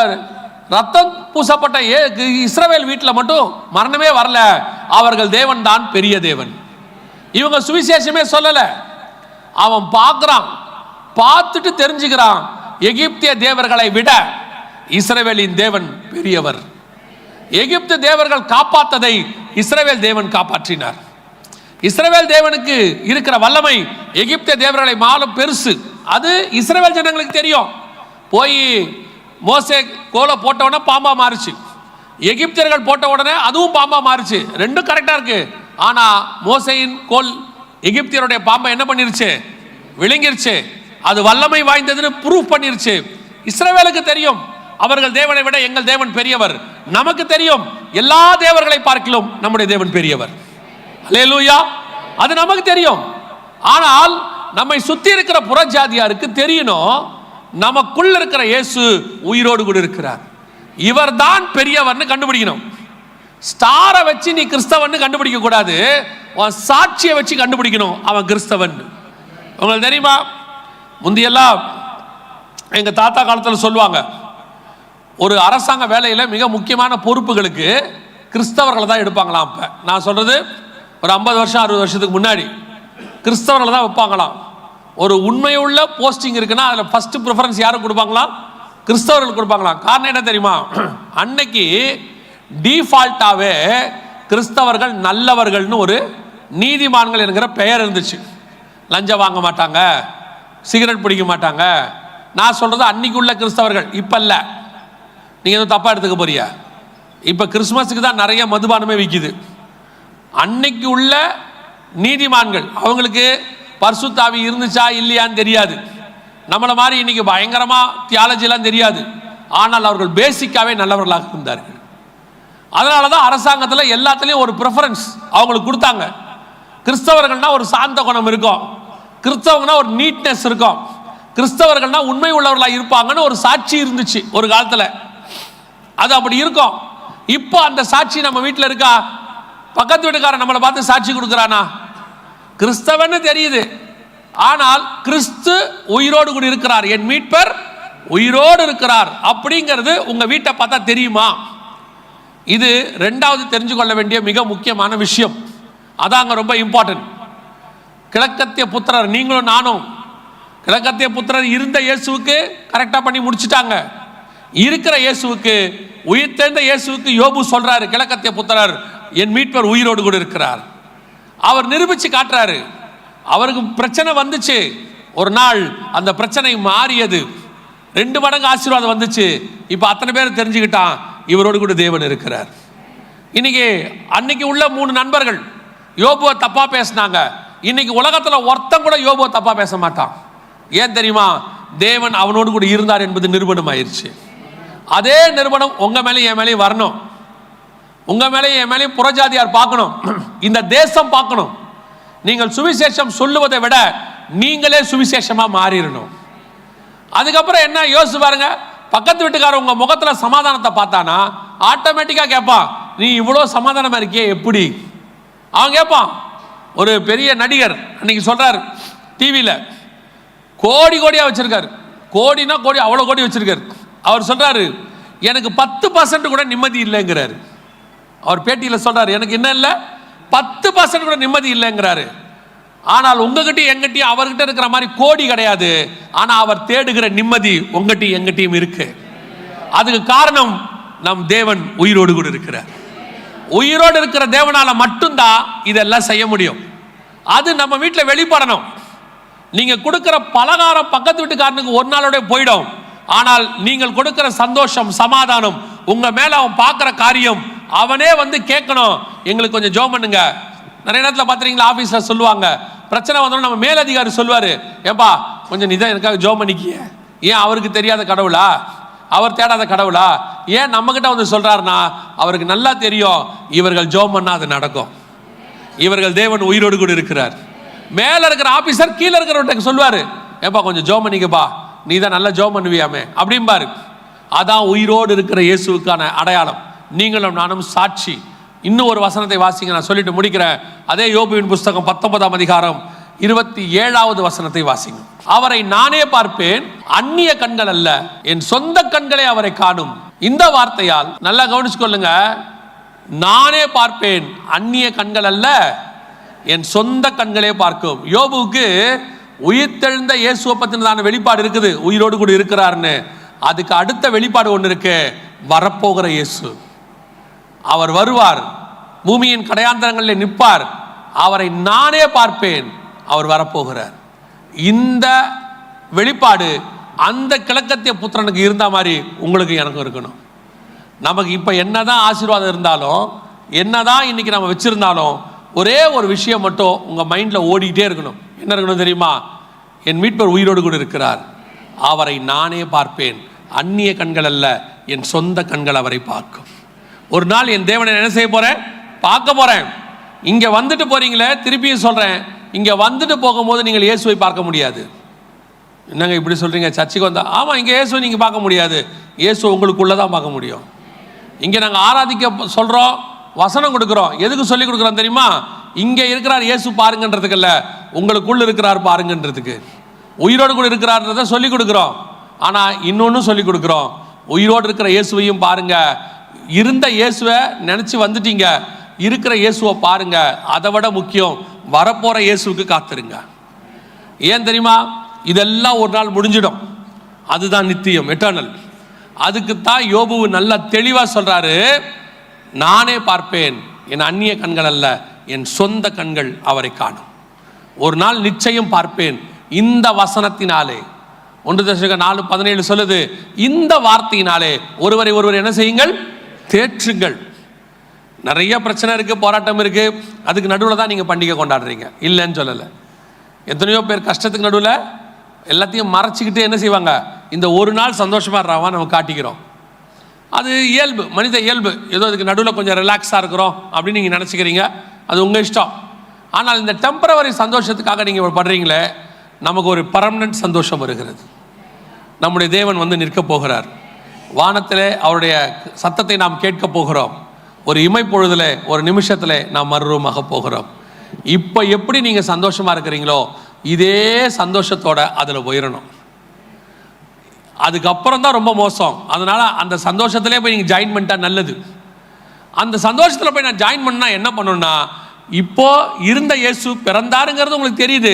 ரத்தம் பூசப்பட்ட இஸ்ரவேல் வீட்டில் மட்டும் மரணமே வரல. அவர்கள் தேவன் தான் பெரிய தேவன். இவங்க சுவிசேஷமே சொல்லல, அவன் பார்க்கறான், பார்த்துட்டு தெரிஞ்சுக்கிறான், எகிப்திய தேவர்களை விட இஸ்ரவேலின் தேவன் பெரியவர். எகிப்து தேவர்கள் காப்பாத்ததை இஸ்ரவேல் தேவன் காப்பாற்றினார். இஸ்ரவேல் தேவனுக்கு இருக்கிற வல்லமை எகிப்திய தேவர்களை மாலும் பெருசு. அது இஸ்ரவேல் ஜனங்களுக்கு தெரியும். போய் மோசே கோலை போட்ட உடனே பாம்பா மாறுச்சு, எகிப்தியர்கள் போட்ட உடனே அதுவும் பாம்பா மாறுச்சு. ரெண்டும் கரெக்டா இருக்கு. ஆனா மோசையின் கோல் எகிப்தியருடைய பாம்பை என்ன பண்ணிருச்சு, விழுங்கிருச்சு. அது வல்லமை வாய்ந்ததுன்னு ப்ரூஃப் பண்ணிருச்சு. இஸ்ரவேலுக்கு தெரியும், அவர்கள் தேவனை விட எங்கள் தேவன் பெரியவர். நமக்கு தெரியும், எல்லா தேவர்களை பார்க்கலாம் நம்முடைய தேவன் பெரியவர். அல்லேலூயா. அது நமக்கு தெரியும். ஆனால் நம்மை சுத்தி இருக்கிற புறஜாதியாருக்கு தெரியணும், நமக்குள்ள இருக்கிற இயேசு உயிரோடு கூட இருக்கிறார், இவர் தான் பெரியவர்னு கண்டுபிடிக்கணும். ஸ்டாரை வச்சு நீ கிறிஸ்தவன் கண்டுபிடிக்க கூடாது, உன் சாட்சியை வச்சு கண்டுபிடிக்கணும் அவன் கிறிஸ்தவன். உங்களுக்கு தெரியுமா, முந்தியெல்லாம் எங்க தாத்தா காலத்தில் சொல்லுவாங்க, ஒரு அரசாங்க வேலையில மிக முக்கியமான பொறுப்புகளுக்கு கிறிஸ்தவர்களை தான் எடுப்பாங்களாம். அப்ப நான் சொல்றது ஒரு 50 வருஷம் 60 வருஷத்துக்கு முன்னாடி கிறிஸ்தவர்களை தான் வைப்பாங்களாம். ஒரு உண்மையுள்ள போஸ்டிங் இருக்குன்னா அதுல ஃபர்ஸ்ட் ப்ரிஃபரன்ஸ் யாருக்கு கொடுப்பாங்களாம், கிறிஸ்தவர்கள் கொடுப்பாங்களாம். காரணம் என்ன தெரியுமா, அன்னைக்கு டிஃபால்ட்டாவே கிறிஸ்தவர்கள் நல்லவர்கள்னு ஒரு நீதிமான்கள் என்கிற பெயர் இருந்துச்சு. லஞ்சம் வாங்க மாட்டாங்க, சிகரெட் பிடிக்க மாட்டாங்க. நான் சொல்றது அன்னைக்கு உள்ள கிறிஸ்தவர்கள், இப்ப இல்ல. நீங்க எதுவும் தப்பா எடுத்துக்க போறியா? இப்போ கிறிஸ்மஸுக்கு தான் நிறைய மதுபானமே விற்கிது. அன்னைக்கு உள்ள நீதிமான்கள் அவங்களுக்கு பரிசுத்தாவி இருந்துச்சா இல்லையான்னு தெரியாது. நம்மளை மாதிரி இன்னைக்கு பயங்கரமாக தியாலஜிலாம் தெரியாது. ஆனால் அவர்கள் பேசிக்காவே நல்லவர்களாக இருந்தார்கள். அதனால தான் அரசாங்கத்தில் எல்லாத்துலேயும் ஒரு ப்ரிஃபரன்ஸ் அவங்களுக்கு கொடுத்தாங்க. கிறிஸ்தவர்கள்னா ஒரு சாந்த குணம் இருக்கும், கிறிஸ்தவங்கன்னா ஒரு நீட்னஸ் இருக்கும், கிறிஸ்தவர்கள்னா உண்மை உள்ளவர்களாக இருப்பாங்கன்னு ஒரு சாட்சி இருந்துச்சு ஒரு காலத்தில். அது அப்படி இருக்கும். இப்போ அந்த சாட்சி நம்ம வீட்டில் இருக்கா? பக்கத்து வீட்டுக்காரன் நம்மளை பார்த்து சாட்சி கொடுக்குறானா? கிறிஸ்தவன்னு தெரியுது, ஆனால் கிறிஸ்து உயிரோடு கூட இருக்கிறார், என் மீட்பர் உயிரோடு இருக்கிறார் அப்படிங்கிறது உங்க வீட்டை பார்த்தா தெரியுமா? இது ரெண்டாவது தெரிஞ்சு கொள்ள வேண்டிய மிக முக்கியமான விஷயம். அதாங்க ரொம்ப இம்பார்ட்டன்ட். கிழக்கத்திய புத்திரர் நீங்களும் நானும், கிழக்கத்திய புத்திரர் இருந்த இயேசுவுக்கு கரெக்டாக பண்ணி முடிச்சுட்டாங்க. இருக்கிற இயேசுவுக்கு, உயிர்த்தெழுந்த இயேசுவுக்கு யோபு சொல்றாரு, கிழக்கத்திய புத்திரர் என் மீட்பர் உயிரோடு கூட இருக்கிறார். அவர் நிரூபிச்சு காட்டுறாரு. அவருக்கு பிரச்சனை வந்துச்சு, ஒரு நாள் அந்த பிரச்சனை மாறியது, 2 மடங்கு ஆசீர்வாதம் வந்துச்சு. இப்போ அத்தனை பேர் தெரிஞ்சுக்கிட்டான் இவரோடு கூட தேவன் இருக்கிறார். இன்னைக்கு அன்னைக்கு உள்ள 3 நண்பர்கள் யோபுவை தப்பா பேசினாங்க. இன்னைக்கு உலகத்தில் ஒருத்தன் கூட யோபுவை தப்பா பேச மாட்டான். ஏன் தெரியுமா? தேவன் அவனோடு கூட இருந்தார் என்பது நிரூபணம் ஆயிருச்சு. அதே நிரூபணம் உங்க மேலேயும் என் மேலேயும் வரணும். உங்க மேலேயும் என் மேலேயும் புறஜாதியார் பார்க்கணும், இந்த தேசம் பார்க்கணும். நீங்கள் சுவிசேஷம் சொல்லுவதை விட நீங்களே சுவிசேஷமா மாறிடணும். அதுக்கப்புறம் என்ன யோசிச்சு பாருங்க, பக்கத்து வீட்டுக்காரர் உங்க முகத்துல சமாதானத்தை பார்த்தானா ஆட்டோமேட்டிக்கா கேட்பான், நீ இவ்வளோ சமாதானமா இருக்கியே எப்படி? அவன் கேட்பான். ஒரு பெரிய நடிகர் அன்னைக்கு சொல்றாரு டிவியில, கோடி கோடியா வச்சிருக்காரு, கோடினா கோடி, அவ்வளோ கோடி வச்சிருக்காரு. அவர் சொல்றாரு, எனக்கு 10% கூட நிம்மதி இல்லைங்கிறாரு. அவர் பேட்டியில் சொல்றாரு, எனக்கு என்ன இல்லை 10% கூட நிம்மதி இல்லைங்கிறாரு. ஆனால் உங்ககிட்டயும் எங்கிட்டையும் அவர்கிட்ட இருக்கிற மாதிரி கோடி கிடையாது. ஆனா அவர் தேடுகிற நிம்மதி உங்ககிட்டயும் எங்கிட்டையும் இருக்கு. அதுக்கு காரணம் நம் தேவன் உயிரோடு கூட இருக்கிறார். உயிரோடு இருக்கிற தேவனால மட்டும்தான் இதெல்லாம் செய்ய முடியும். அது நம்ம வீட்டில் வெளிப்படணும். நீங்க கொடுக்கிற பலகாரம் பக்கத்து வீட்டுக்காரனுக்கு ஒரு நாளோட போயிடும். ஆனால் நீங்கள் கொடுக்கிற சந்தோஷம், சமாதானம், உங்க மேல அவன் பார்க்கிற காரியம், அவனே வந்து கேட்கணும், எங்களுக்கு கொஞ்சம் ஜெபம் பண்ணுங்க. நிறைய நேரத்தில் பார்த்துறீங்களா, ஆஃபீஸில் சொல்லுவாங்க, பிரச்சனை வந்தோம் நம்ம மேலதிகாரி சொல்லுவார், ஏப்பா கொஞ்சம் நீதான் எனக்காக ஜெபம் பண்ணிக்கிய. ஏன் அவருக்கு தெரியாத கடவுளா? அவர் தேடாத கடவுளா? ஏன் நம்மகிட்ட வந்து சொல்றாருன்னா அவருக்கு நல்லா தெரியும் இவர்கள் ஜெபம் பண்ணா அது நடக்கும். இவர்கள் தேவன் உயிரோடு கூட இருக்கிறார். மேல இருக்கிற ஆபீசர் கீழே இருக்கிறவர்கிட்ட சொல்லுவாரு, ஏப்பா கொஞ்சம் ஜெபம் பண்ணிக்கப்பா, நீ தான் நல்லா ஜெபம் பண்ணுவியாமே அப்படிம்பாரு. அதான் உயிரோடு இருக்கிற இயேசுவுக்கான அடையாளம். நீங்களும் நானும் சாட்சி. இன்னும் ஒரு வசனத்தை வாசிங்க, நான் சொல்லிட்டு முடிக்கிறேன். அதே யோபுவின் புஸ்தகம் 19ஆம் அதிகாரம் 27வது வசனத்தை வாசிங்க. அவரை நானே பார்ப்பேன், அந்நிய கண்கள் அல்ல, என் சொந்த கண்களே அவரை காணும். இந்த வார்த்தையால் நல்லா கவனிச்சுக்கொள்ளுங்க, நானே பார்ப்பேன், அந்நிய கண்கள் அல்ல, என் சொந்த கண்களே பார்க்கும். யோபுவுக்கு உயிர்த்தெழுந்த இயேசுவை பத்தினதான வெளிப்பாடு இருக்குது, உயிரோடு கூட இருக்கிறார்னு. அதுக்கு அடுத்த வெளிப்பாடு ஒன்று இருக்கு, வரப்போகிற இயேசு. அவர் வருவார், பூமியின் கடையாந்தரங்களில் நிற்பார், அவரை நானே பார்ப்பேன், அவர் வரப்போகிறார். இந்த வெளிப்பாடு அந்த கிழக்கத்திய புத்திரனுக்கு இருந்த மாதிரி உங்களுக்கு எனக்கும் இருக்கணும். நமக்கு இப்போ என்னதான் ஆசீர்வாதம் இருந்தாலும், என்னதான் இன்னைக்கு நம்ம வச்சிருந்தாலும், ஒரே ஒரு விஷயம் மட்டும் உங்க மைண்ட்ல ஓடிக்கிட்டே இருக்கணும். என்ன இருக்கணும் தெரியுமா? என் மீட்பர் உயிரோடு கூட இருக்கிறார், அவரை நானே பார்ப்பேன், அந்நிய கண்கள் அல்ல, என் சொந்த கண்கள் அவரை பார்க்கும். ஒரு நாள் என் தேவனை என்ன செய்ய போறேன்? பார்க்க போறேன். இங்க வந்துட்டு போறீங்களே, திருப்பியும் சொல்றேன், இங்க வந்துட்டு போகும்போது நீங்கள் இயேசுவை பார்க்க முடியாது. என்னங்க இப்படி சொல்றீங்க? சர்ச்சுக்கு வந்தா? ஆமா, இங்க இயேசுவை நீங்க பார்க்க முடியாது. இயேசு உங்களுக்குள்ளதான் பார்க்க முடியும். இங்க நாங்க ஆராதிக்க சொல்றோம், வசனம் கொடுக்கிறோம். எதுக்கு சொல்லி கொடுக்குறோம் தெரியுமா? இங்க இருக்கிறார் இயேசு பாருங்கன்றதுக்கு இல்ல, உங்களுக்குள்ள இருக்கிறார் பாருங்கன்றதுக்கு. உயிரோடு கூட இருக்கிறார்ன்றத சொல்லி கொடுக்கிறோம். ஆனா இன்னொன்னு சொல்லி கொடுக்கிறோம், உயிரோடு இருக்கிற இயேசுவையும் பாருங்க. இருந்த இயேசுவை நினைச்சு வந்துட்டீங்க, இருக்கிற இயேசுவை பாருங்க. அதை விட முக்கியம், வரப்போற இயேசுவுக்கு காத்திருங்க. ஏன் தெரியுமா? இதெல்லாம் ஒரு நாள் முடிஞ்சிடும், அதுதான் நித்தியம், எட்டர்னல். அதுக்குத்தான் யோபு நல்லா தெளிவா சொல்றாரு, நானே பார்ப்பேன், என் அந்நிய கண்கள் அல்ல, என் சொந்த கண்கள் அவரை காணும். ஒரு நாள் நிச்சயம் பார்ப்பேன். இந்த வசனத்தினாலே 1 தெசலோனிக்கேயர் 4:17 சொல்லுது, இந்த வார்த்தையினாலே ஒருவரை ஒருவர் என்ன செய்யுங்கள்? தேற்றுங்கள். நிறைய பிரச்சனை இருக்குது, போராட்டம் இருக்குது, அதுக்கு நடுவில் தான் நீங்கள் பண்டிகை கொண்டாடுறீங்க, இல்லைன்னு சொல்லலை. எத்தனையோ பேர் கஷ்டத்துக்கு நடுவில் எல்லாத்தையும் மறைச்சிக்கிட்டு என்ன செய்வாங்க, இந்த ஒரு நாள் சந்தோஷமாக இருறாவா நம்ம காட்டிக்கிறோம். அது இயல்பு, மனித இயல்பு. ஏதோ அதுக்கு நடுவில் கொஞ்சம் ரிலாக்ஸாக இருக்கிறோம் அப்படின்னு நீங்கள் நினச்சிக்கிறீங்க, அது உங்கள் இஷ்டம். ஆனால் இந்த டெம்பரவரி சந்தோஷத்துக்காக நீங்கள் படுறீங்களே, நமக்கு ஒரு பர்மனன்ட் சந்தோஷம் வருகிறது. நம்முடைய தேவன் வந்து நிற்க போகிறார். வானத்திலே அவருடைய சத்தத்தை நாம் கேட்க போகிறோம். ஒரு இமைப்பொழுதில், ஒரு நிமிஷத்தில் நாம் மறுரூபமாக போகிறோம். இப்போ எப்படி நீங்கள் சந்தோஷமாக இருக்கிறீங்களோ இதே சந்தோஷத்தோட அதில் உயரணும். அதுக்கப்புறம் தான் ரொம்ப மோசம். அதனால் அந்த சந்தோஷத்திலே போய் நீங்கள் ஜாயின் பண்ணிட்டா நல்லது. அந்த சந்தோஷத்தில் போய் நான் ஜாயின் பண்ணால் என்ன பண்ணணும்னா, இப்போ இருந்த இயேசு பிறந்தாருங்கிறது உங்களுக்கு தெரியுது,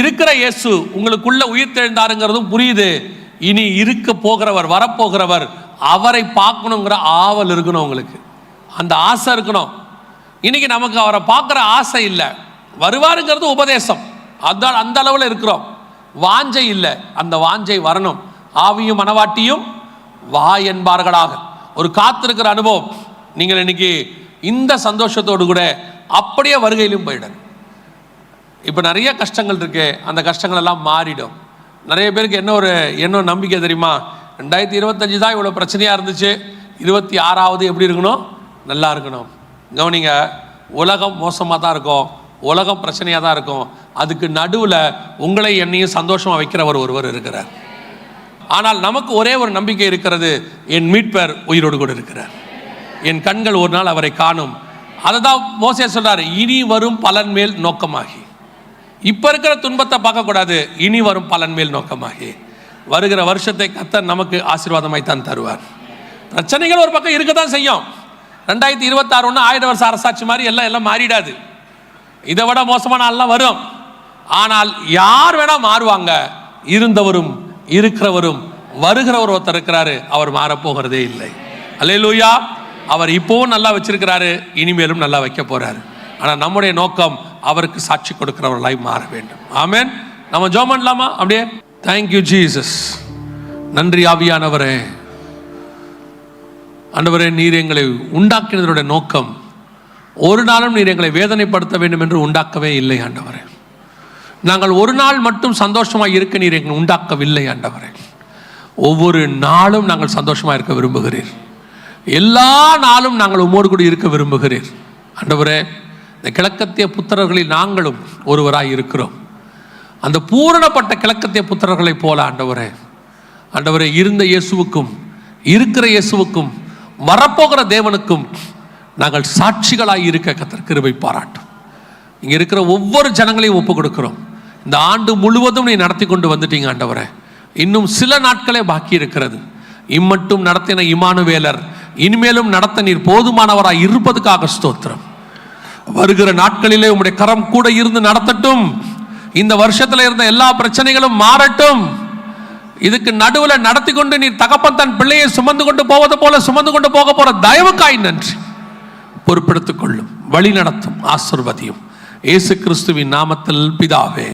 இருக்கிற இயேசு உங்களுக்குள்ள உயிர் தெழுந்தாருங்கிறதும் புரியுது. இனி இருக்க போகிறவர், வரப்போகிறவர், அவரை பார்க்கணுங்கிற ஆவல் இருக்கணும் உங்களுக்கு, அந்த ஆசை இருக்கணும். இன்னைக்கு நமக்கு அவரை பார்க்குற ஆசை இல்லை. வருவாருங்கிறது உபதேசம், அதான் அந்த அளவில் இருக்கிறோம். வாஞ்சை இல்லை, அந்த வாஞ்சை வரணும். ஆவியும் மனவாட்டியும் வா என்பார்களாக ஒரு காத்திருக்கிற அனுபவம். நீங்கள் இன்னைக்கு இந்த சந்தோஷத்தோடு கூட அப்படியே வருகையிலும் போயிடுங்க. இப்போ நிறைய கஷ்டங்கள் இருக்கு, அந்த கஷ்டங்கள் எல்லாம் மாறிடும். நிறைய பேருக்கு என்ன நம்பிக்கை தெரியுமா, 2025 தான் இவ்வளோ பிரச்சனையாக இருந்துச்சு, 26வது எப்படி இருக்கணும், நல்லா இருக்கணும். கவனிங்க, உலகம் மோசமாக தான் இருக்கும், உலகம் பிரச்சனையாக தான் இருக்கும். அதுக்கு நடுவில் உங்களை என்னையும் சந்தோஷமாக வைக்கிறவர் ஒருவர் இருக்கிறார். ஆனால் நமக்கு ஒரே ஒரு நம்பிக்கை இருக்கிறது, என் மீட்பர் உயிரோடு கூட இருக்கிறார், என் கண்கள் ஒரு நாள் அவரை காணும். அதை தான் மோசே சொல்றாரு, இனி வரும் பலன் மேல் நோக்கமாகி. இப்போ இருக்கிற துன்பத்தை பார்க்கக்கூடாது, இனி வரும் பலன் மேல் நோக்கமாகி. வருகிற வருஷத்தை கர்த்தர் நமக்கு ஆசீர்வாதமாய் தான் தருவார். பிரச்சனைகள் ஒரு பக்கம் இருக்க தான் செய்யும். 2026 ஒன்று 1000 வருஷ அரசாட்சி மாதிரி எல்லாம் மாறிடாது. இதை விட மோசமான நாள்லாம் வரும். ஆனால் யார் வேணா மாறுவாங்க, இருந்தவரும் இருக்கிறவரும் வருகிறவர் ஒருத்தர் இருக்கிறாரு, அவர் மாறப்போகிறதே இல்லை. அல்லேலூயா. அவர் இப்போவும் நல்லா வச்சிருக்கிறாரு, இனிமேலும் நல்லா வைக்க போறாரு. ஆனால் நம்முடைய நோக்கம் அவருக்கு சாட்சி கொடுக்கிறவர்களாய் மாற வேண்டும். ஆமென். நம்ம ஜெபம் பண்ணலாமா? அப்படியே. Thank you Jesus. நன்றி ஆவியானவரே. ஆண்டவரே, நீர் எங்களை உண்டாக்கினதனுடைய நோக்கம் ஒரு நாளும் நீர் எங்களை வேதனைப்படுத்த வேண்டும் என்று உண்டாக்கவே இல்லை ஆண்டவரே. நாங்கள் ஒரு நாள் மட்டும் சந்தோஷமாக இருக்க நீர் எங்களை உண்டாக்கவில்லை ஆண்டவரே. ஒவ்வொரு நாளும் நாங்கள் சந்தோஷமாக இருக்க விரும்புகிறீர். எல்லா நாளும் நாங்கள் உம்மோடு கூட இருக்க விரும்புகிறீர் ஆண்டவரே. இந்த கிழக்கத்திய புத்திரர்களில் நாங்களும் ஒருவராய் இருக்கிறோம். அந்த பூரணப்பட்ட கிழக்கத்திய புத்திரர்களைப் போல ஆண்டவரே, ஆண்டவரே, இருந்த இயேசுவுக்கும் இருக்கிற இயேசுவுக்கும் வரப்போகிற தேவனுக்கும் நாங்கள் சாட்சிகளாய் இருக்க கர்த்தர் கிருபை பாராட்டும். இங்கே இருக்கிற ஒவ்வொரு ஜனங்களையும் ஒப்பு கொடுக்கிறோம். இந்த ஆண்டு முழுவதும் நீ நடத்தி கொண்டு வந்துட்டீங்க ஆண்டவரே. இன்னும் சில நாட்களே பாக்கி இருக்கிறது. இம்மட்டும் நடத்தின இமானுவேலர் இனிமேலும் நடத்த நீர் போதுமானவராய் இருப்பதுக்காக ஸ்தோத்திரம். வருகிற நாட்களிலே உம்முடைய கரம் கூட இருந்து நடத்தட்டும். இந்த வருஷத்துல இருந்த எல்லா பிரச்சனைகளும் மாறட்டும். இதுக்கு நடுவில் நடத்தி கொண்டு நீர் தகப்பன் தன் பிள்ளையை சுமந்து கொண்டு போவது போல சுமந்து கொண்டு போக போற தயவுக்காய் நன்றி. பொறுப்பெடுத்துக் கொள்ளும், வழி நடத்தும், ஆசீர்வதியும். இயேசு கிறிஸ்துவின் நாமத்தில் பிதாவே.